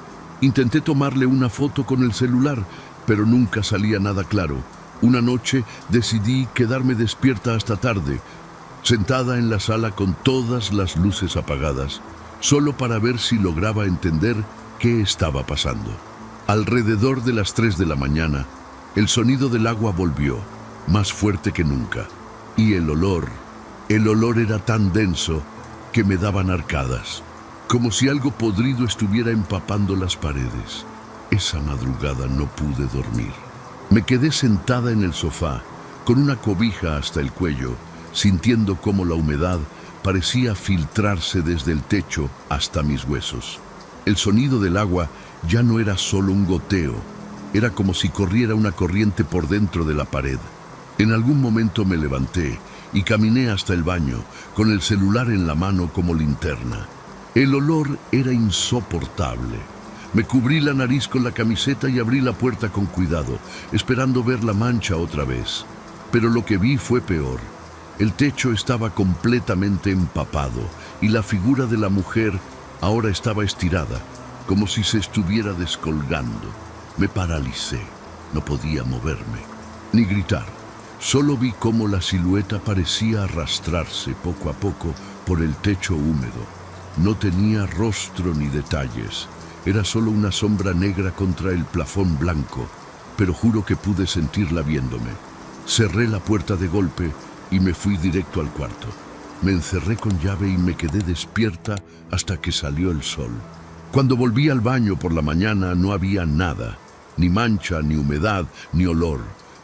Intenté tomarle una foto con el celular, pero nunca salía nada claro. Una noche decidí quedarme despierta hasta tarde, sentada en la sala con todas las luces apagadas, solo para ver si lograba entender qué estaba pasando. Alrededor de las 3 de la mañana, el sonido del agua volvió, más fuerte que nunca, y el olor era tan denso que me daban arcadas, como si algo podrido estuviera empapando las paredes. Esa madrugada no pude dormir. Me quedé sentada en el sofá, con una cobija hasta el cuello, sintiendo cómo la humedad parecía filtrarse desde el techo hasta mis huesos. El sonido del agua ya no era solo un goteo, era como si corriera una corriente por dentro de la pared. En algún momento me levanté y caminé hasta el baño, con el celular en la mano como linterna. El olor era insoportable. Me cubrí la nariz con la camiseta y abrí la puerta con cuidado, esperando ver la mancha otra vez. Pero lo que vi fue peor. El techo estaba completamente empapado y la figura de la mujer ahora estaba estirada, como si se estuviera descolgando. Me paralicé. No podía moverme, ni gritar. Solo vi cómo la silueta parecía arrastrarse poco a poco por el techo húmedo. No tenía rostro ni detalles. Era solo una sombra negra contra el plafón blanco, pero juro que pude sentirla viéndome. Cerré la puerta de golpe y me fui directo al cuarto. Me encerré con llave y me quedé despierta hasta que salió el sol. Cuando volví al baño por la mañana no había nada, ni mancha, ni humedad, ni olor.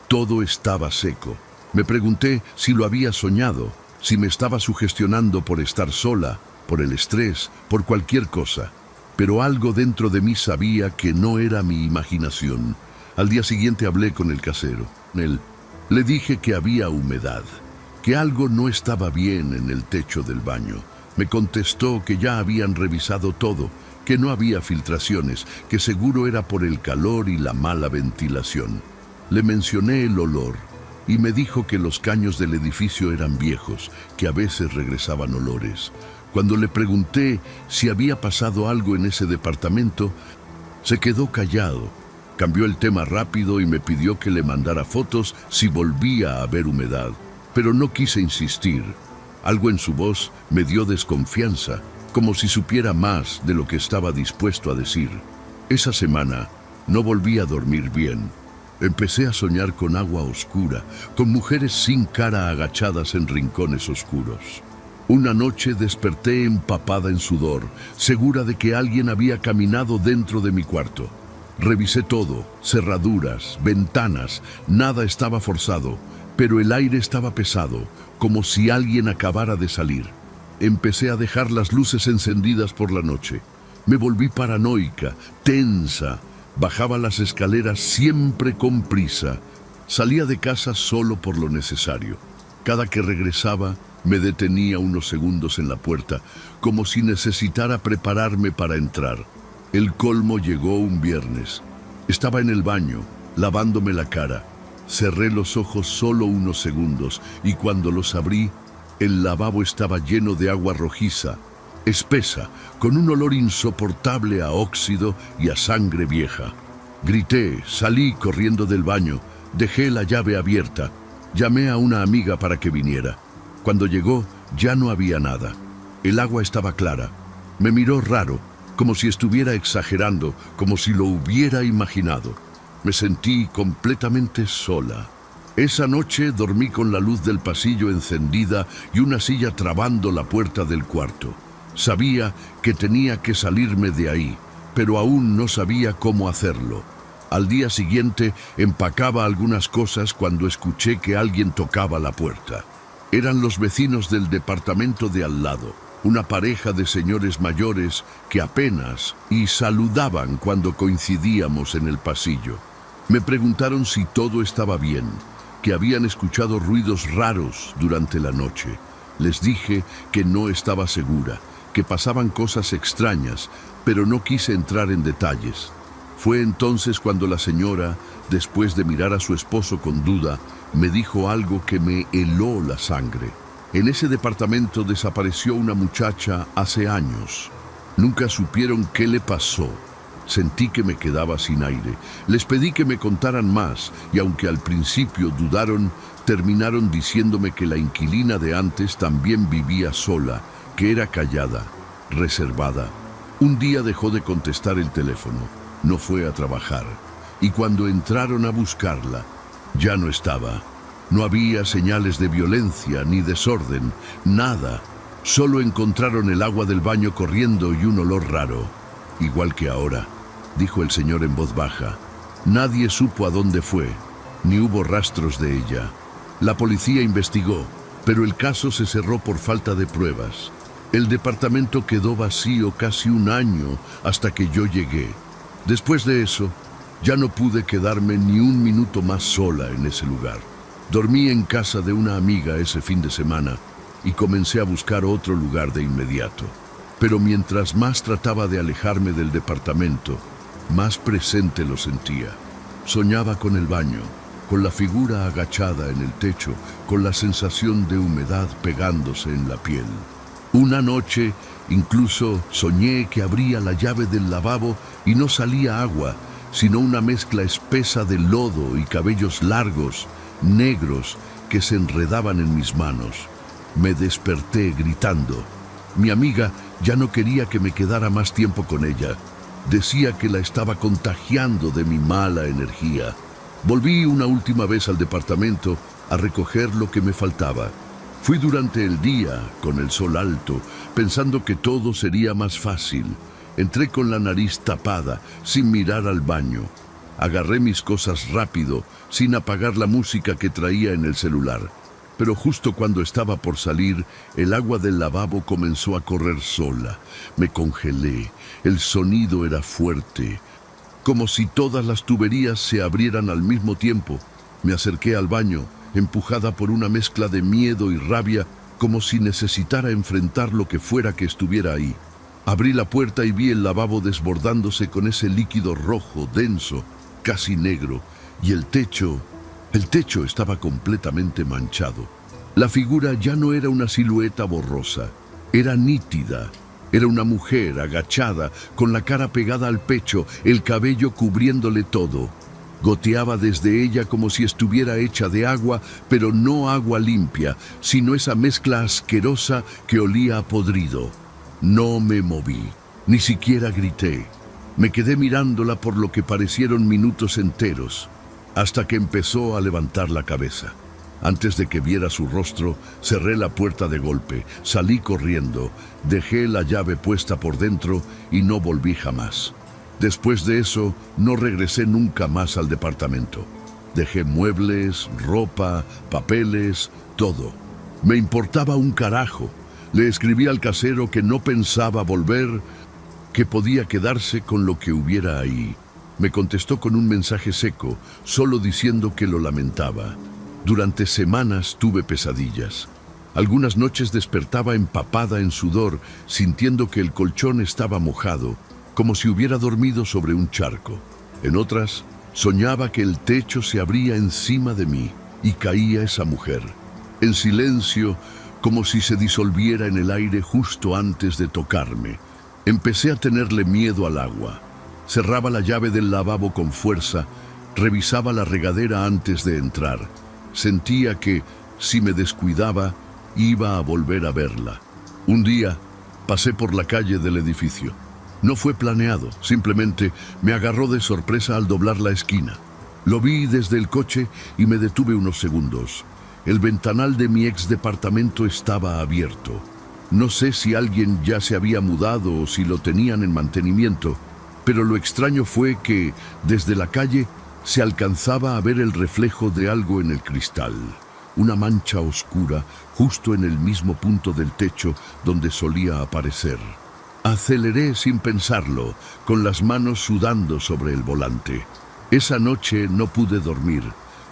Todo estaba seco. Me pregunté si lo había soñado, si me estaba sugestionando por estar sola, por el estrés, por cualquier cosa. Pero algo dentro de mí sabía que no era mi imaginación. Al día siguiente hablé con el casero. Le dije que había humedad, que algo no estaba bien en el techo del baño. Me contestó que ya habían revisado todo, que no había filtraciones, que seguro era por el calor y la mala ventilación. Le mencioné el olor y me dijo que los caños del edificio eran viejos, que a veces regresaban olores. Cuando le pregunté si había pasado algo en ese departamento, se quedó callado. Cambió el tema rápido y me pidió que le mandara fotos si volvía a haber humedad. Pero no quise insistir. Algo en su voz me dio desconfianza, como si supiera más de lo que estaba dispuesto a decir. Esa semana no volví a dormir bien. Empecé a soñar con agua oscura, con mujeres sin cara agachadas en rincones oscuros. Una noche desperté empapada en sudor, segura de que alguien había caminado dentro de mi cuarto. Revisé todo, cerraduras, ventanas, nada estaba forzado, pero el aire estaba pesado, como si alguien acabara de salir. Empecé a dejar las luces encendidas por la noche. Me volví paranoica, tensa. Bajaba las escaleras siempre con prisa. Salía de casa solo por lo necesario. Cada que regresaba, me detenía unos segundos en la puerta, como si necesitara prepararme para entrar. El colmo llegó un viernes. Estaba en el baño, lavándome la cara. Cerré los ojos solo unos segundos y cuando los abrí, el lavabo estaba lleno de agua rojiza, espesa, con un olor insoportable a óxido y a sangre vieja. Grité, salí corriendo del baño, dejé la llave abierta, llamé a una amiga para que viniera. Cuando llegó, ya no había nada. El agua estaba clara. Me miró raro, como si estuviera exagerando, como si lo hubiera imaginado. Me sentí completamente sola. Esa noche dormí con la luz del pasillo encendida y una silla trabando la puerta del cuarto. Sabía que tenía que salirme de ahí, pero aún no sabía cómo hacerlo. Al día siguiente empacaba algunas cosas cuando escuché que alguien tocaba la puerta. Eran los vecinos del departamento de al lado, una pareja de señores mayores que apenas y saludaban cuando coincidíamos en el pasillo. Me preguntaron si todo estaba bien, que habían escuchado ruidos raros durante la noche. Les dije que no estaba segura, que pasaban cosas extrañas, pero no quise entrar en detalles. Fue entonces cuando la señora, después de mirar a su esposo con duda, me dijo algo que me heló la sangre. En ese departamento desapareció una muchacha hace años. Nunca supieron qué le pasó. Sentí que me quedaba sin aire. Les pedí que me contaran más y aunque al principio dudaron, terminaron diciéndome que la inquilina de antes también vivía sola, que era callada, reservada. Un día dejó de contestar el teléfono, no fue a trabajar y cuando entraron a buscarla, ya no estaba. No había señales de violencia ni desorden, nada. Solo encontraron el agua del baño corriendo y un olor raro. Igual que ahora, dijo el señor en voz baja. Nadie supo a dónde fue, ni hubo rastros de ella. La policía investigó, pero el caso se cerró por falta de pruebas. El departamento quedó vacío casi un año hasta que yo llegué. Después de eso, ya no pude quedarme ni un minuto más sola en ese lugar. Dormí en casa de una amiga ese fin de semana y comencé a buscar otro lugar de inmediato. Pero mientras más trataba de alejarme del departamento, más presente lo sentía. Soñaba con el baño, con la figura agachada en el techo, con la sensación de humedad pegándose en la piel. Una noche incluso soñé que abría la llave del lavabo y no salía agua, sino una mezcla espesa de lodo y cabellos largos, negros, que se enredaban en mis manos. Me desperté gritando. Mi amiga ya no quería que me quedara más tiempo con ella. Decía que la estaba contagiando de mi mala energía. Volví una última vez al departamento a recoger lo que me faltaba. Fui durante el día, con el sol alto, pensando que todo sería más fácil. Entré con la nariz tapada, sin mirar al baño. Agarré mis cosas rápido, sin apagar la música que traía en el celular. Pero justo cuando estaba por salir, el agua del lavabo comenzó a correr sola. Me congelé. El sonido era fuerte, como si todas las tuberías se abrieran al mismo tiempo. Me acerqué al baño, empujada por una mezcla de miedo y rabia, como si necesitara enfrentar lo que fuera que estuviera ahí. Abrí la puerta y vi el lavabo desbordándose con ese líquido rojo, denso, casi negro, y el techo estaba completamente manchado. La figura ya no era una silueta borrosa, era nítida. Era una mujer agachada, con la cara pegada al pecho, el cabello cubriéndole todo. Goteaba desde ella como si estuviera hecha de agua, pero no agua limpia, sino esa mezcla asquerosa que olía a podrido. No me moví, ni siquiera grité. Me quedé mirándola por lo que parecieron minutos enteros, hasta que empezó a levantar la cabeza. Antes de que viera su rostro, cerré la puerta de golpe, salí corriendo, dejé la llave puesta por dentro y no volví jamás. Después de eso, no regresé nunca más al departamento. Dejé muebles, ropa, papeles, todo. Me importaba un carajo. Le escribí al casero que no pensaba volver, que podía quedarse con lo que hubiera ahí. Me contestó con un mensaje seco, solo diciendo que lo lamentaba. Durante semanas tuve pesadillas. Algunas noches despertaba empapada en sudor, sintiendo que el colchón estaba mojado, como si hubiera dormido sobre un charco. En otras, soñaba que el techo se abría encima de mí y caía esa mujer. En silencio, como si se disolviera en el aire justo antes de tocarme. Empecé a tenerle miedo al agua. Cerraba la llave del lavabo con fuerza, revisaba la regadera antes de entrar. Sentía que, si me descuidaba, iba a volver a verla. Un día, pasé por la calle del edificio. No fue planeado, simplemente me agarró de sorpresa al doblar la esquina. Lo vi desde el coche y me detuve unos segundos. El ventanal de mi ex departamento estaba abierto. No sé si alguien ya se había mudado o si lo tenían en mantenimiento, pero lo extraño fue que, desde la calle, se alcanzaba a ver el reflejo de algo en el cristal, una mancha oscura justo en el mismo punto del techo donde solía aparecer. Aceleré sin pensarlo, con las manos sudando sobre el volante. Esa noche no pude dormir.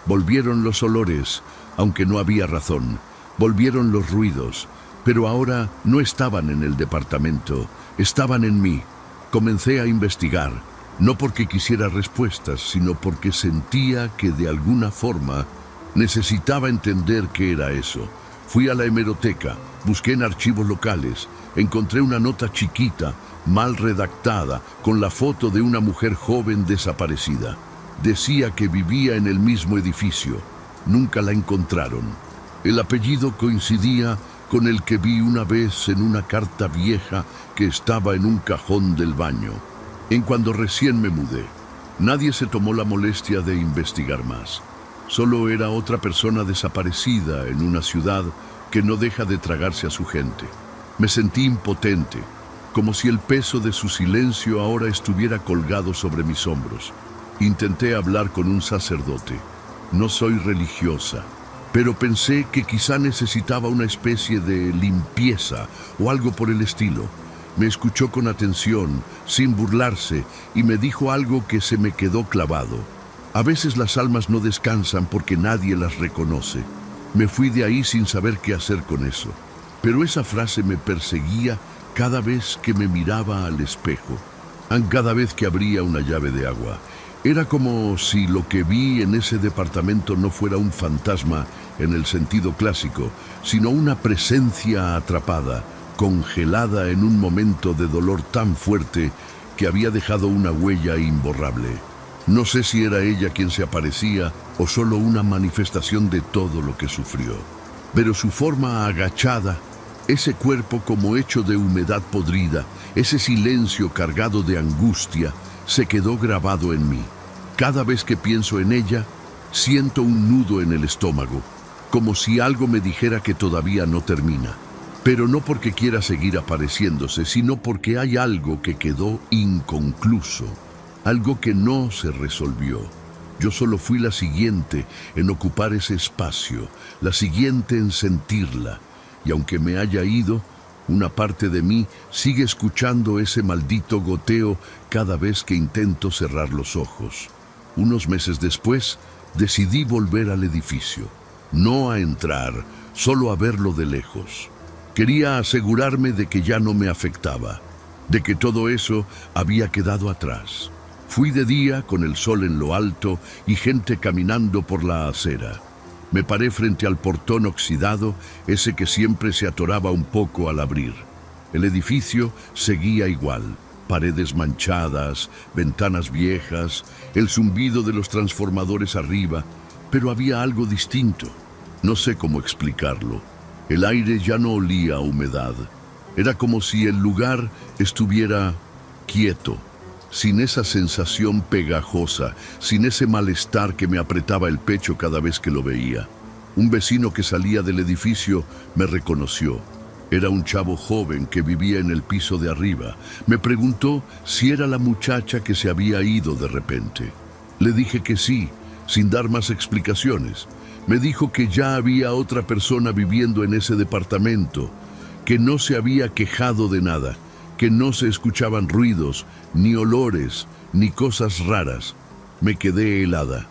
Volvieron los olores, aunque no había razón. Volvieron los ruidos, pero ahora no estaban en el departamento, estaban en mí. Comencé a investigar. No porque quisiera respuestas, sino porque sentía que de alguna forma necesitaba entender qué era eso. Fui a la hemeroteca, busqué en archivos locales, encontré una nota chiquita, mal redactada, con la foto de una mujer joven desaparecida. Decía que vivía en el mismo edificio. Nunca la encontraron. El apellido coincidía con el que vi una vez en una carta vieja que estaba en un cajón del baño. En cuando recién me mudé, nadie se tomó la molestia de investigar más. Solo era otra persona desaparecida en una ciudad que no deja de tragarse a su gente. Me sentí impotente, como si el peso de su silencio ahora estuviera colgado sobre mis hombros. Intenté hablar con un sacerdote. No soy religiosa, pero pensé que quizá necesitaba una especie de limpieza o algo por el estilo. Me escuchó con atención, sin burlarse, y me dijo algo que se me quedó clavado. A veces las almas no descansan porque nadie las reconoce. Me fui de ahí sin saber qué hacer con eso. Pero esa frase me perseguía cada vez que me miraba al espejo, cada vez que abría una llave de agua. Era como si lo que vi en ese departamento no fuera un fantasma en el sentido clásico, sino una presencia atrapada, congelada en un momento de dolor tan fuerte que había dejado una huella imborrable. No sé si era ella quien se aparecía o solo una manifestación de todo lo que sufrió. Pero su forma agachada, ese cuerpo como hecho de humedad podrida, ese silencio cargado de angustia, se quedó grabado en mí. Cada vez que pienso en ella, siento un nudo en el estómago, como si algo me dijera que todavía no termina. Pero no porque quiera seguir apareciéndose, sino porque hay algo que quedó inconcluso, algo que no se resolvió. Yo solo fui la siguiente en ocupar ese espacio, la siguiente en sentirla, y aunque me haya ido, una parte de mí sigue escuchando ese maldito goteo cada vez que intento cerrar los ojos. Unos meses después, decidí volver al edificio, no a entrar, solo a verlo de lejos. Quería asegurarme de que ya no me afectaba, de que todo eso había quedado atrás. Fui de día con el sol en lo alto y gente caminando por la acera. Me paré frente al portón oxidado, ese que siempre se atoraba un poco al abrir. El edificio seguía igual, paredes manchadas, ventanas viejas, el zumbido de los transformadores arriba, pero había algo distinto. No sé cómo explicarlo. El aire ya no olía a humedad. Era como si el lugar estuviera quieto, sin esa sensación pegajosa, sin ese malestar que me apretaba el pecho cada vez que lo veía. Un vecino que salía del edificio me reconoció. Era un chavo joven que vivía en el piso de arriba. Me preguntó si era la muchacha que se había ido de repente. Le dije que sí, sin dar más explicaciones. Me dijo que ya había otra persona viviendo en ese departamento, que no se había quejado de nada, que no se escuchaban ruidos, ni olores, ni cosas raras. Me quedé helada.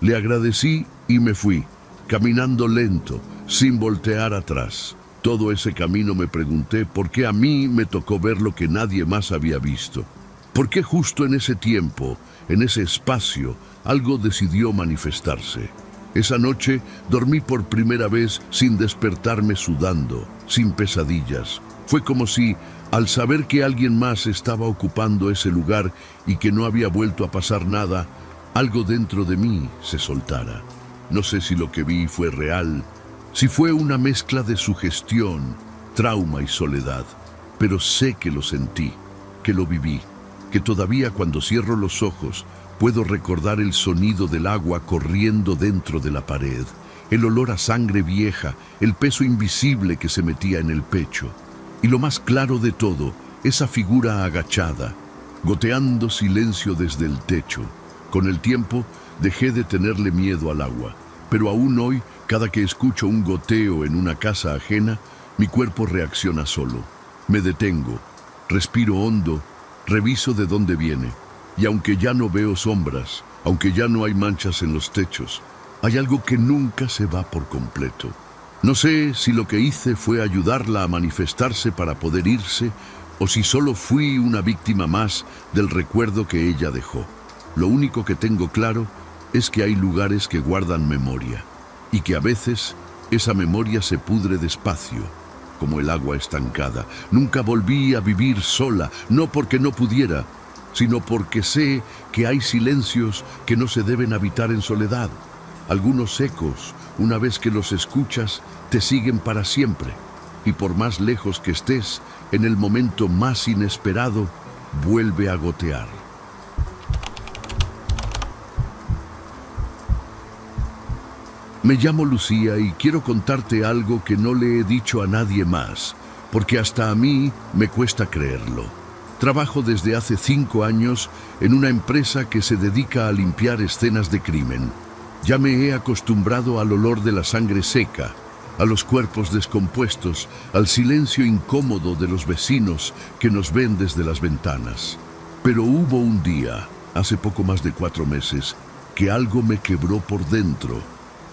Le agradecí y me fui, caminando lento, sin voltear atrás. Todo ese camino me pregunté por qué a mí me tocó ver lo que nadie más había visto. ¿Por qué justo en ese tiempo, en ese espacio, algo decidió manifestarse? Esa noche dormí por primera vez sin despertarme sudando, sin pesadillas. Fue como si, al saber que alguien más estaba ocupando ese lugar y que no había vuelto a pasar nada, algo dentro de mí se soltara. No sé si lo que vi fue real, si fue una mezcla de sugestión, trauma y soledad, pero sé que lo sentí, que lo viví, que todavía cuando cierro los ojos puedo recordar el sonido del agua corriendo dentro de la pared, el olor a sangre vieja, el peso invisible que se metía en el pecho. Y lo más claro de todo, esa figura agachada, goteando silencio desde el techo. Con el tiempo dejé de tenerle miedo al agua, pero aún hoy, cada que escucho un goteo en una casa ajena, mi cuerpo reacciona solo. Me detengo, respiro hondo, reviso de dónde viene. Y aunque ya no veo sombras, aunque ya no hay manchas en los techos, hay algo que nunca se va por completo. No sé si lo que hice fue ayudarla a manifestarse para poder irse, o si solo fui una víctima más del recuerdo que ella dejó. Lo único que tengo claro es que hay lugares que guardan memoria, y que a veces esa memoria se pudre despacio, como el agua estancada. Nunca volví a vivir sola, no porque no pudiera, sino porque sé que hay silencios que no se deben habitar en soledad. Algunos ecos, una vez que los escuchas, te siguen para siempre. Y por más lejos que estés, en el momento más inesperado, vuelve a gotear. Me llamo Lucía y quiero contarte algo que no le he dicho a nadie más, porque hasta a mí me cuesta creerlo. Trabajo desde hace 5 años en una empresa que se dedica a limpiar escenas de crimen. Ya me he acostumbrado al olor de la sangre seca, a los cuerpos descompuestos, al silencio incómodo de los vecinos que nos ven desde las ventanas. Pero hubo un día, hace poco más de 4 meses, que algo me quebró por dentro.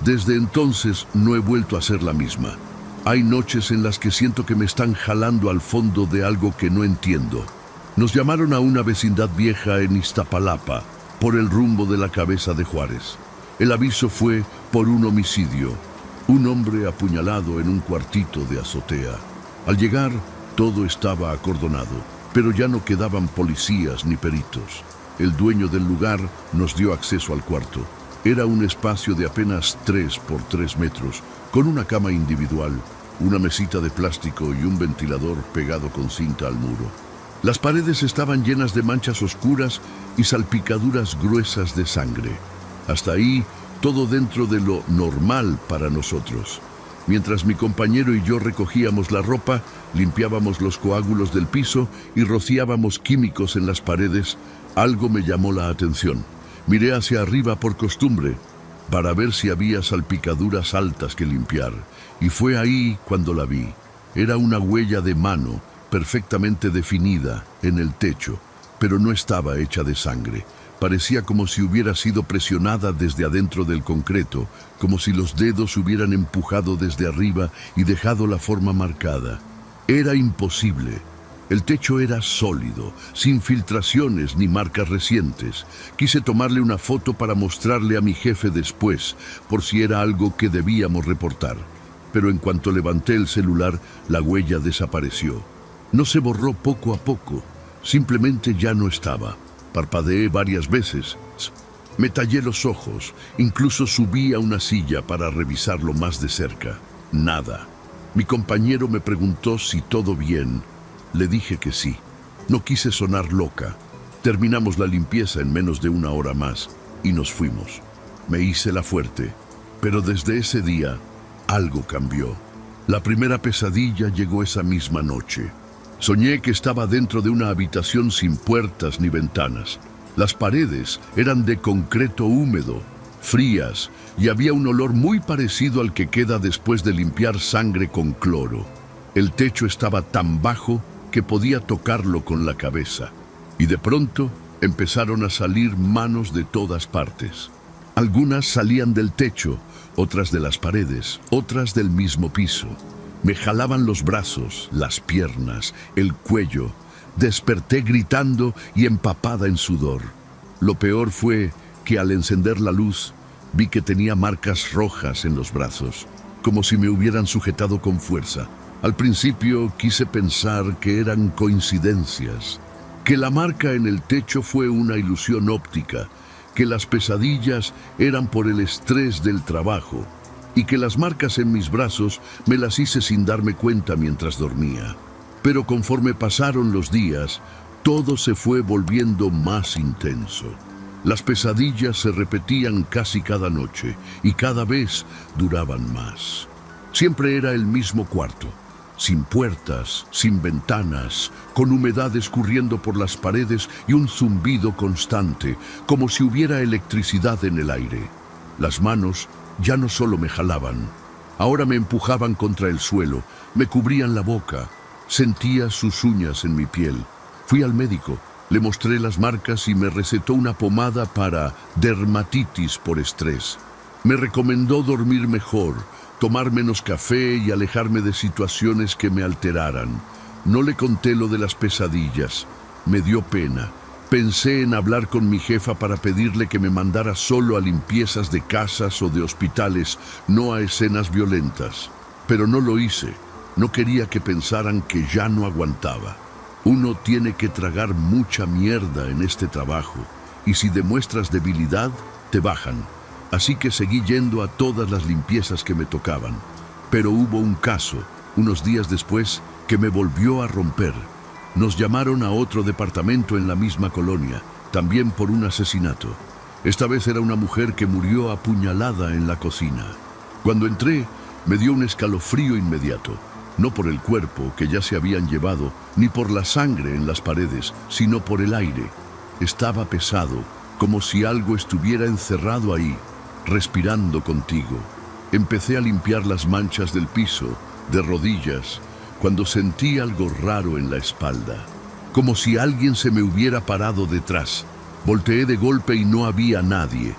Desde entonces no he vuelto a ser la misma. Hay noches en las que siento que me están jalando al fondo de algo que no entiendo. Nos llamaron a una vecindad vieja en Iztapalapa, por el rumbo de la Cabeza de Juárez. El aviso fue por un homicidio. Un hombre apuñalado en un cuartito de azotea. Al llegar, todo estaba acordonado, pero ya no quedaban policías ni peritos. El dueño del lugar nos dio acceso al cuarto. Era un espacio de apenas 3 por 3 metros, con una cama individual, una mesita de plástico y un ventilador pegado con cinta al muro. Las paredes estaban llenas de manchas oscuras y salpicaduras gruesas de sangre. Hasta ahí, todo dentro de lo normal para nosotros. Mientras mi compañero y yo recogíamos la ropa, limpiábamos los coágulos del piso y rociábamos químicos en las paredes, algo me llamó la atención. Miré hacia arriba por costumbre, para ver si había salpicaduras altas que limpiar, y fue ahí cuando la vi. Era una huella de mano, perfectamente definida, en el techo, pero no estaba hecha de sangre. Parecía como si hubiera sido presionada desde adentro del concreto, como si los dedos hubieran empujado desde arriba y dejado la forma marcada. Era imposible. El techo era sólido, sin filtraciones ni marcas recientes. Quise tomarle una foto para mostrarle a mi jefe después, por si era algo que debíamos reportar. Pero en cuanto levanté el celular, la huella desapareció. No se borró poco a poco, simplemente ya no estaba. Parpadeé varias veces. Me tallé los ojos, incluso subí a una silla para revisarlo más de cerca. Nada. Mi compañero me preguntó si todo bien. Le dije que sí. No quise sonar loca. Terminamos la limpieza en menos de 1 hora más y nos fuimos. Me hice la fuerte, pero desde ese día algo cambió. La primera pesadilla llegó esa misma noche. Soñé que estaba dentro de una habitación sin puertas ni ventanas. Las paredes eran de concreto húmedo, frías, y había un olor muy parecido al que queda después de limpiar sangre con cloro. El techo estaba tan bajo que podía tocarlo con la cabeza. Y de pronto empezaron a salir manos de todas partes. Algunas salían del techo, otras de las paredes, otras del mismo piso. Me jalaban los brazos, las piernas, el cuello. Desperté gritando y empapada en sudor. Lo peor fue que al encender la luz, vi que tenía marcas rojas en los brazos, como si me hubieran sujetado con fuerza. Al principio quise pensar que eran coincidencias, que la marca en el techo fue una ilusión óptica, que las pesadillas eran por el estrés del trabajo, y que las marcas en mis brazos me las hice sin darme cuenta mientras dormía. Pero conforme pasaron los días, todo se fue volviendo más intenso. Las pesadillas se repetían casi cada noche y cada vez duraban más. Siempre era el mismo cuarto, sin puertas, sin ventanas, con humedad escurriendo por las paredes y un zumbido constante, como si hubiera electricidad en el aire. Las manos ya no solo me jalaban, ahora me empujaban contra el suelo, me cubrían la boca. Sentía sus uñas en mi piel. Fui al médico, le mostré las marcas y me recetó una pomada para dermatitis por estrés. Me recomendó dormir mejor, tomar menos café y alejarme de situaciones que me alteraran. No le conté lo de las pesadillas. Me dio pena. Pensé en hablar con mi jefa para pedirle que me mandara solo a limpiezas de casas o de hospitales, no a escenas violentas. Pero no lo hice. No quería que pensaran que ya no aguantaba. Uno tiene que tragar mucha mierda en este trabajo, y si demuestras debilidad, te bajan. Así que seguí yendo a todas las limpiezas que me tocaban. Pero hubo un caso, unos días después, que me volvió a romper. Nos llamaron a otro departamento en la misma colonia, también por un asesinato. Esta vez era una mujer que murió apuñalada en la cocina. Cuando entré, me dio un escalofrío inmediato. No por el cuerpo que ya se habían llevado, ni por la sangre en las paredes, sino por el aire. Estaba pesado, como si algo estuviera encerrado ahí, respirando contigo. Empecé a limpiar las manchas del piso, de rodillas, cuando sentí algo raro en la espalda, como si alguien se me hubiera parado detrás. Volteé de golpe y no había nadie.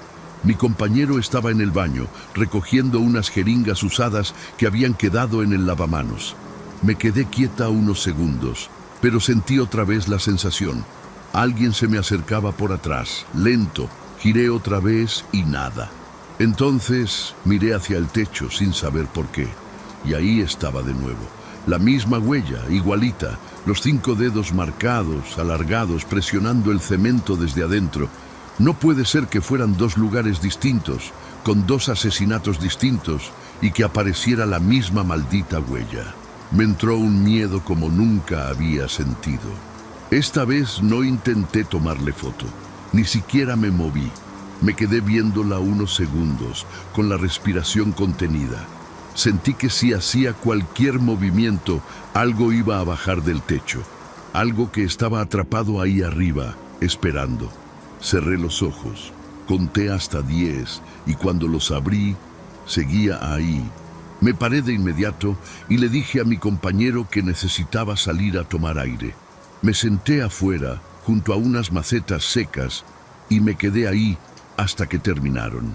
Mi compañero estaba en el baño, recogiendo unas jeringas usadas que habían quedado en el lavamanos. Me quedé quieta unos segundos, pero sentí otra vez la sensación. Alguien se me acercaba por atrás, lento. Giré otra vez y nada. Entonces miré hacia el techo sin saber por qué. Y ahí estaba de nuevo. La misma huella, igualita, los 5 dedos marcados, alargados, presionando el cemento desde adentro. No puede ser que fueran 2 lugares distintos, con 2 asesinatos distintos, y que apareciera la misma maldita huella. Me entró un miedo como nunca había sentido. Esta vez no intenté tomarle foto, ni siquiera me moví. Me quedé viéndola unos segundos, con la respiración contenida. Sentí que si hacía cualquier movimiento, algo iba a bajar del techo. Algo que estaba atrapado ahí arriba, esperando. Cerré los ojos, conté hasta 10 y cuando los abrí, seguía ahí. Me paré de inmediato y le dije a mi compañero que necesitaba salir a tomar aire. Me senté afuera, junto a unas macetas secas, y me quedé ahí hasta que terminaron.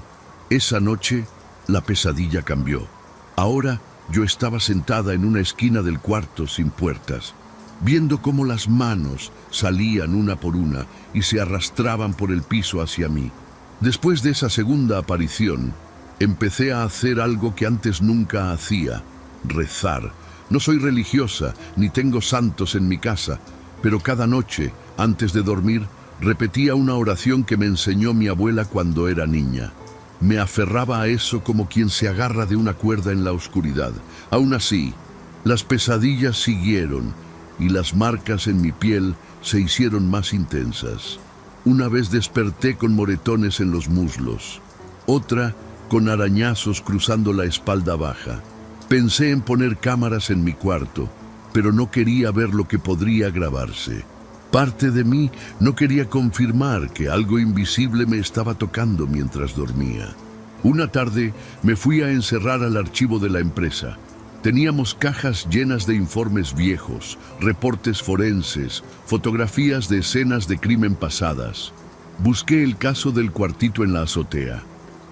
Esa noche, la pesadilla cambió. Ahora yo estaba sentada en una esquina del cuarto sin puertas, viendo cómo las manos salían una por una y se arrastraban por el piso hacia mí. Después de esa segunda aparición, empecé a hacer algo que antes nunca hacía: rezar. No soy religiosa, ni tengo santos en mi casa, pero cada noche, antes de dormir, repetía una oración que me enseñó mi abuela cuando era niña. Me aferraba a eso como quien se agarra de una cuerda en la oscuridad. Aún así, las pesadillas siguieron y las marcas en mi piel se hicieron más intensas. Una vez desperté con moretones en los muslos, otra con arañazos cruzando la espalda baja. Pensé en poner cámaras en mi cuarto, pero no quería ver lo que podría grabarse. Parte de mí no quería confirmar que algo invisible me estaba tocando mientras dormía. Una tarde me fui a encerrar al archivo de la empresa. Teníamos cajas llenas de informes viejos, reportes forenses, fotografías de escenas de crimen pasadas. Busqué el caso del cuartito en la azotea.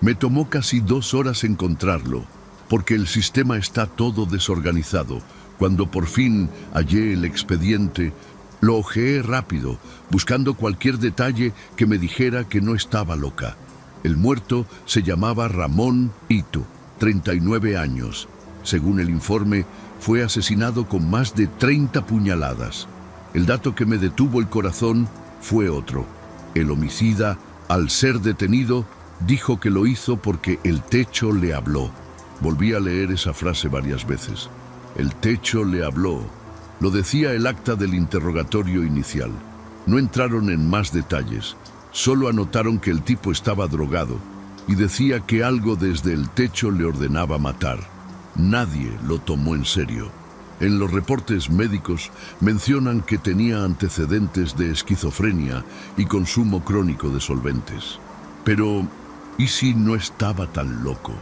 Me tomó casi 2 horas encontrarlo, porque el sistema está todo desorganizado. Cuando por fin hallé el expediente, lo hojeé rápido, buscando cualquier detalle que me dijera que no estaba loca. El muerto se llamaba Ramón Ito, 39 años. Según el informe, fue asesinado con más de 30 puñaladas. El dato que me detuvo el corazón fue otro. El homicida, al ser detenido, dijo que lo hizo porque el techo le habló. Volví a leer esa frase varias veces. El techo le habló. Lo decía el acta del interrogatorio inicial. No entraron en más detalles, solo anotaron que el tipo estaba drogado y decía que algo desde el techo le ordenaba matar. Nadie lo tomó en serio. En los reportes médicos mencionan que tenía antecedentes de esquizofrenia y consumo crónico de solventes. Pero, ¿y si no estaba tan loco?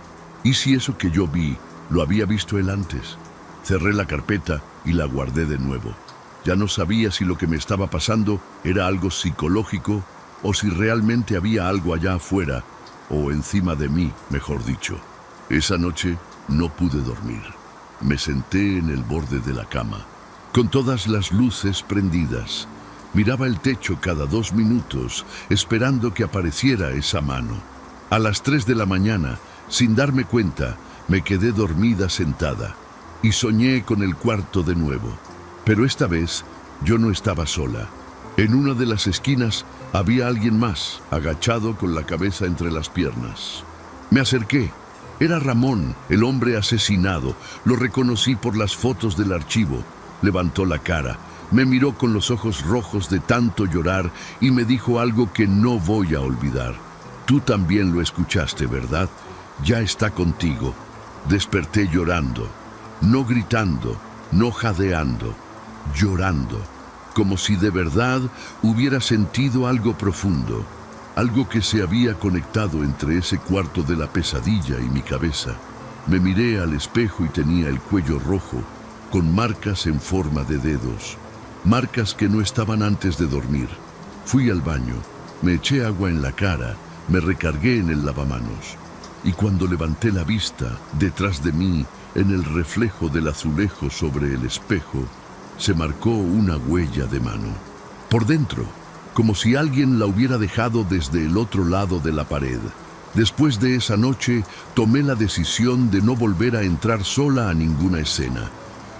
¿Y si eso que yo vi lo había visto él antes? Cerré la carpeta y la guardé de nuevo. Ya no sabía si lo que me estaba pasando era algo psicológico o si realmente había algo allá afuera, o encima de mí, mejor dicho. Esa noche no pude dormir. Me senté en el borde de la cama, con todas las luces prendidas. Miraba el techo cada 2 minutos, esperando que apareciera esa mano. A las 3 de la mañana, sin darme cuenta, me quedé dormida sentada y soñé con el cuarto de nuevo. Pero esta vez yo no estaba sola. En una de las esquinas había alguien más, agachado con la cabeza entre las piernas. Me acerqué. Era Ramón, el hombre asesinado. Lo reconocí por las fotos del archivo. Levantó la cara, me miró con los ojos rojos de tanto llorar y me dijo algo que no voy a olvidar. Tú también lo escuchaste, ¿verdad? Ya está contigo. Desperté llorando. No gritando, no jadeando, llorando, como si de verdad hubiera sentido algo profundo, algo que se había conectado entre ese cuarto de la pesadilla y mi cabeza. Me miré al espejo y tenía el cuello rojo, con marcas en forma de dedos, marcas que no estaban antes de dormir. Fui al baño, me eché agua en la cara Me recargué en el lavamanos y cuando levanté la vista, detrás de mí, en el reflejo del azulejo sobre el espejo, se marcó una huella de mano. Por dentro, como si alguien la hubiera dejado desde el otro lado de la pared. Después de esa noche, tomé la decisión de no volver a entrar sola a ninguna escena.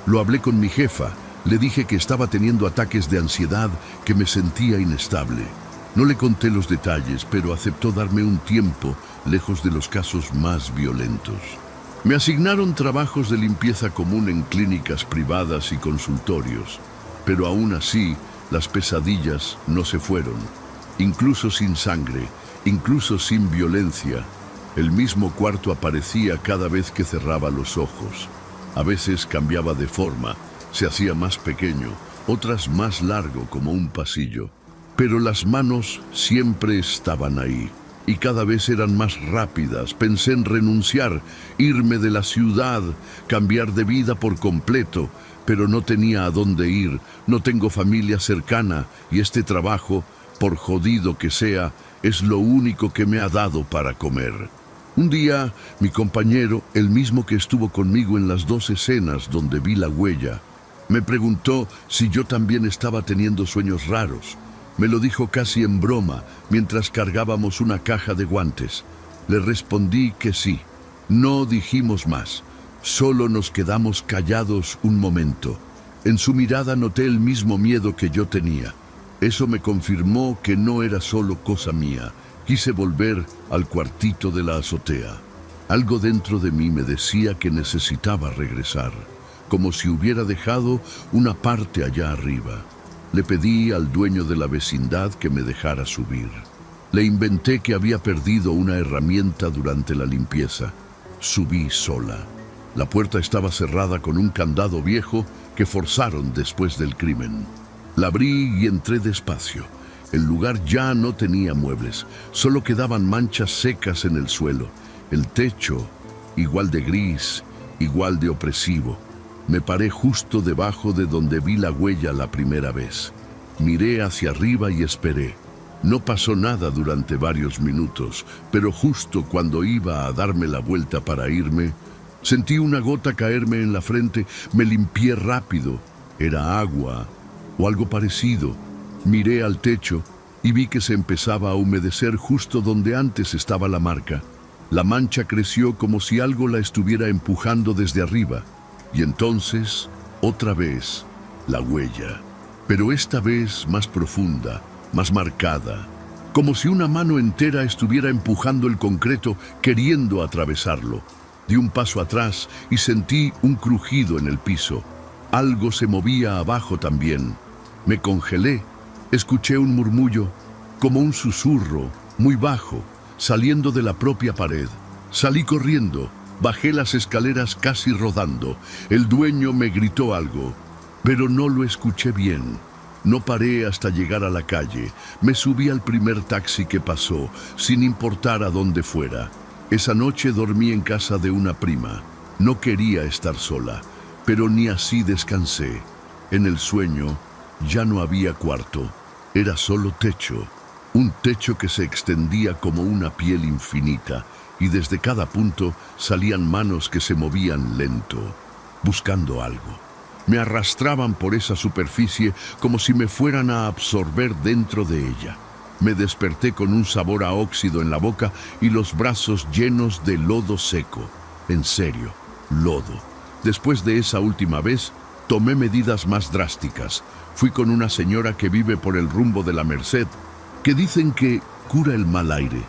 Lo hablé con mi jefa, le dije que estaba teniendo ataques de ansiedad, que me sentía inestable. No le conté los detalles, pero aceptó darme un tiempo lejos de los casos más violentos. Me asignaron trabajos de limpieza común en clínicas privadas y consultorios, pero aún así, las pesadillas no se fueron. Incluso sin sangre, incluso sin violencia, el mismo cuarto aparecía cada vez que cerraba los ojos. A veces cambiaba de forma, se hacía más pequeño, otras más largo como un pasillo. Pero las manos siempre estaban ahí, y cada vez eran más rápidas. Pensé en renunciar, irme de la ciudad, cambiar de vida por completo, pero no tenía a dónde ir, no tengo familia cercana, y este trabajo, por jodido que sea, es lo único que me ha dado para comer. Un día, mi compañero, el mismo que estuvo conmigo en las 2 escenas donde vi la huella, me preguntó si yo también estaba teniendo sueños raros. Me lo dijo casi en broma, mientras cargábamos una caja de guantes. Le respondí que sí. No dijimos más. Solo nos quedamos callados un momento. En su mirada noté el mismo miedo que yo tenía. Eso me confirmó que no era solo cosa mía. Quise volver al cuartito de la azotea. Algo dentro de mí me decía que necesitaba regresar, como si hubiera dejado una parte allá arriba. Le pedí al dueño de la vecindad que me dejara subir. Le inventé que había perdido una herramienta durante la limpieza. Subí sola. La puerta estaba cerrada con un candado viejo que forzaron después del crimen. La abrí y entré despacio. El lugar ya no tenía muebles, solo quedaban manchas secas en el suelo. El techo, igual de gris, igual de opresivo. Me paré justo debajo de donde vi la huella la primera vez. Miré hacia arriba y esperé. No pasó nada durante varios minutos, pero justo cuando iba a darme la vuelta para irme, sentí una gota caerme en la frente. Me limpié rápido. Era agua o algo parecido. Miré al techo y vi que se empezaba a humedecer justo donde antes estaba la marca. La mancha creció como si algo la estuviera empujando desde arriba. Y entonces, otra vez, la huella. Pero esta vez más profunda, más marcada. Como si una mano entera estuviera empujando el concreto, queriendo atravesarlo. Di un paso atrás y sentí un crujido en el piso. Algo se movía abajo también. Me congelé. Escuché un murmullo, como un susurro, muy bajo, saliendo de la propia pared. Salí corriendo, bajé las escaleras casi rodando. El dueño me gritó algo, pero no lo escuché bien. No paré hasta llegar a la calle. Me subí al primer taxi que pasó, sin importar a dónde fuera. Esa noche dormí en casa de una prima. No quería estar sola, pero ni así descansé. En el sueño ya no había cuarto, era solo techo. Un techo que se extendía como una piel infinita, y desde cada punto salían manos que se movían lento, buscando algo. Me arrastraban por esa superficie como si me fueran a absorber dentro de ella. Me desperté con un sabor a óxido en la boca y los brazos llenos de lodo seco. En serio, lodo. Después de esa última vez, tomé medidas más drásticas. Fui con una señora que vive por el rumbo de la Merced, que dicen que cura el mal aire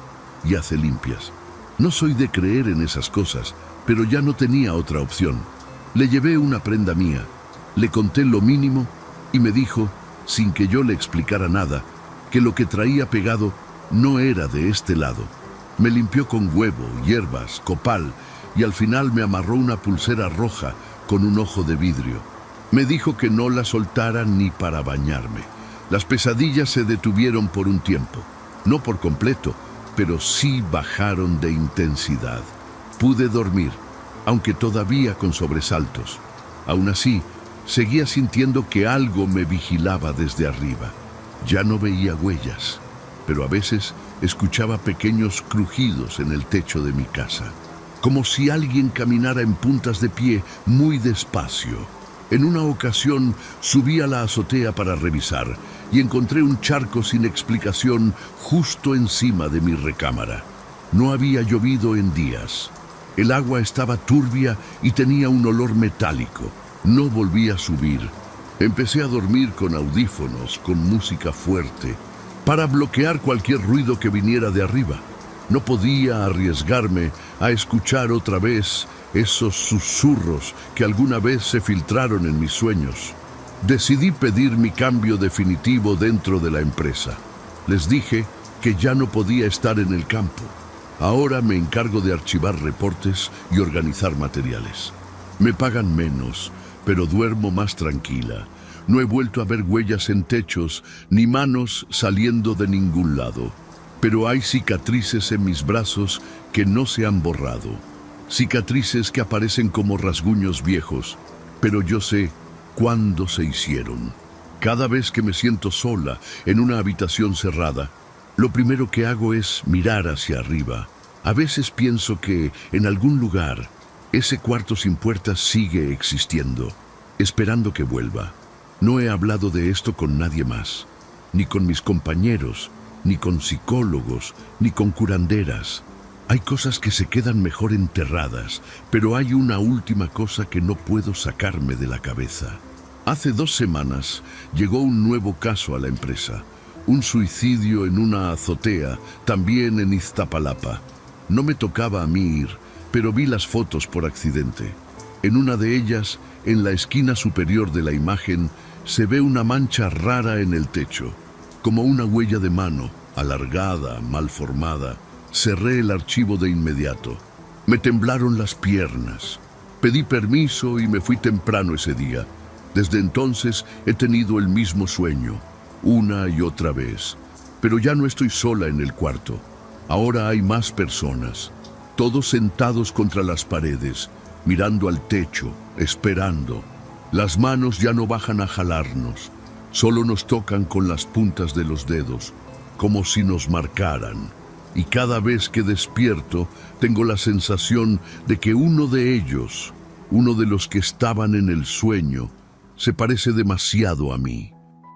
y hace limpias. No soy de creer en esas cosas, pero ya no tenía otra opción. Le llevé una prenda mía, le conté lo mínimo y me dijo, sin que yo le explicara nada, que lo que traía pegado no era de este lado. Me limpió con huevo, hierbas, copal y al final me amarró una pulsera roja con un ojo de vidrio. Me dijo que no la soltara ni para bañarme. Las pesadillas se detuvieron por un tiempo, no por completo, pero sí bajaron de intensidad. Pude dormir, aunque todavía con sobresaltos. Aún así, seguía sintiendo que algo me vigilaba desde arriba. Ya no veía huellas, pero a veces escuchaba pequeños crujidos en el techo de mi casa, como si alguien caminara en puntas de pie muy despacio. En una ocasión subí a la azotea para revisar y encontré un charco sin explicación justo encima de mi recámara. No había llovido en días. El agua estaba turbia y tenía un olor metálico. No volví a subir. Empecé a dormir con audífonos, con música fuerte, para bloquear cualquier ruido que viniera de arriba. No podía arriesgarme a escuchar otra vez esos susurros que alguna vez se filtraron en mis sueños. Decidí pedir mi cambio definitivo dentro de la empresa. Les dije que ya no podía estar en el campo. Ahora me encargo de archivar reportes y organizar materiales. Me pagan menos, pero duermo más tranquila. No he vuelto a ver huellas en techos, ni manos saliendo de ningún lado. Pero hay cicatrices en mis brazos que no se han borrado. Cicatrices que aparecen como rasguños viejos, pero yo sé cuándo se hicieron. Cada vez que me siento sola en una habitación cerrada, lo primero que hago es mirar hacia arriba. A veces pienso que en algún lugar ese cuarto sin puertas sigue existiendo, esperando que vuelva. No he hablado de esto con nadie más, ni con mis compañeros, ni con psicólogos, ni con curanderas. Hay cosas que se quedan mejor enterradas, pero hay una última cosa que no puedo sacarme de la cabeza. Hace 2 semanas llegó un nuevo caso a la empresa, un suicidio en una azotea, también en Iztapalapa. No me tocaba a mí ir, pero vi las fotos por accidente. En una de ellas, en la esquina superior de la imagen, se ve una mancha rara en el techo, como una huella de mano, alargada, mal formada. Cerré el archivo de inmediato. Me temblaron las piernas. Pedí permiso y me fui temprano ese día. Desde entonces he tenido el mismo sueño, una y otra vez. Pero ya no estoy sola en el cuarto. Ahora hay más personas, todos sentados contra las paredes, mirando al techo, esperando. Las manos ya no bajan a jalarnos, solo nos tocan con las puntas de los dedos, como si nos marcaran. Y cada vez que despierto, tengo la sensación de que uno de ellos, uno de los que estaban en el sueño, se parece demasiado a mí.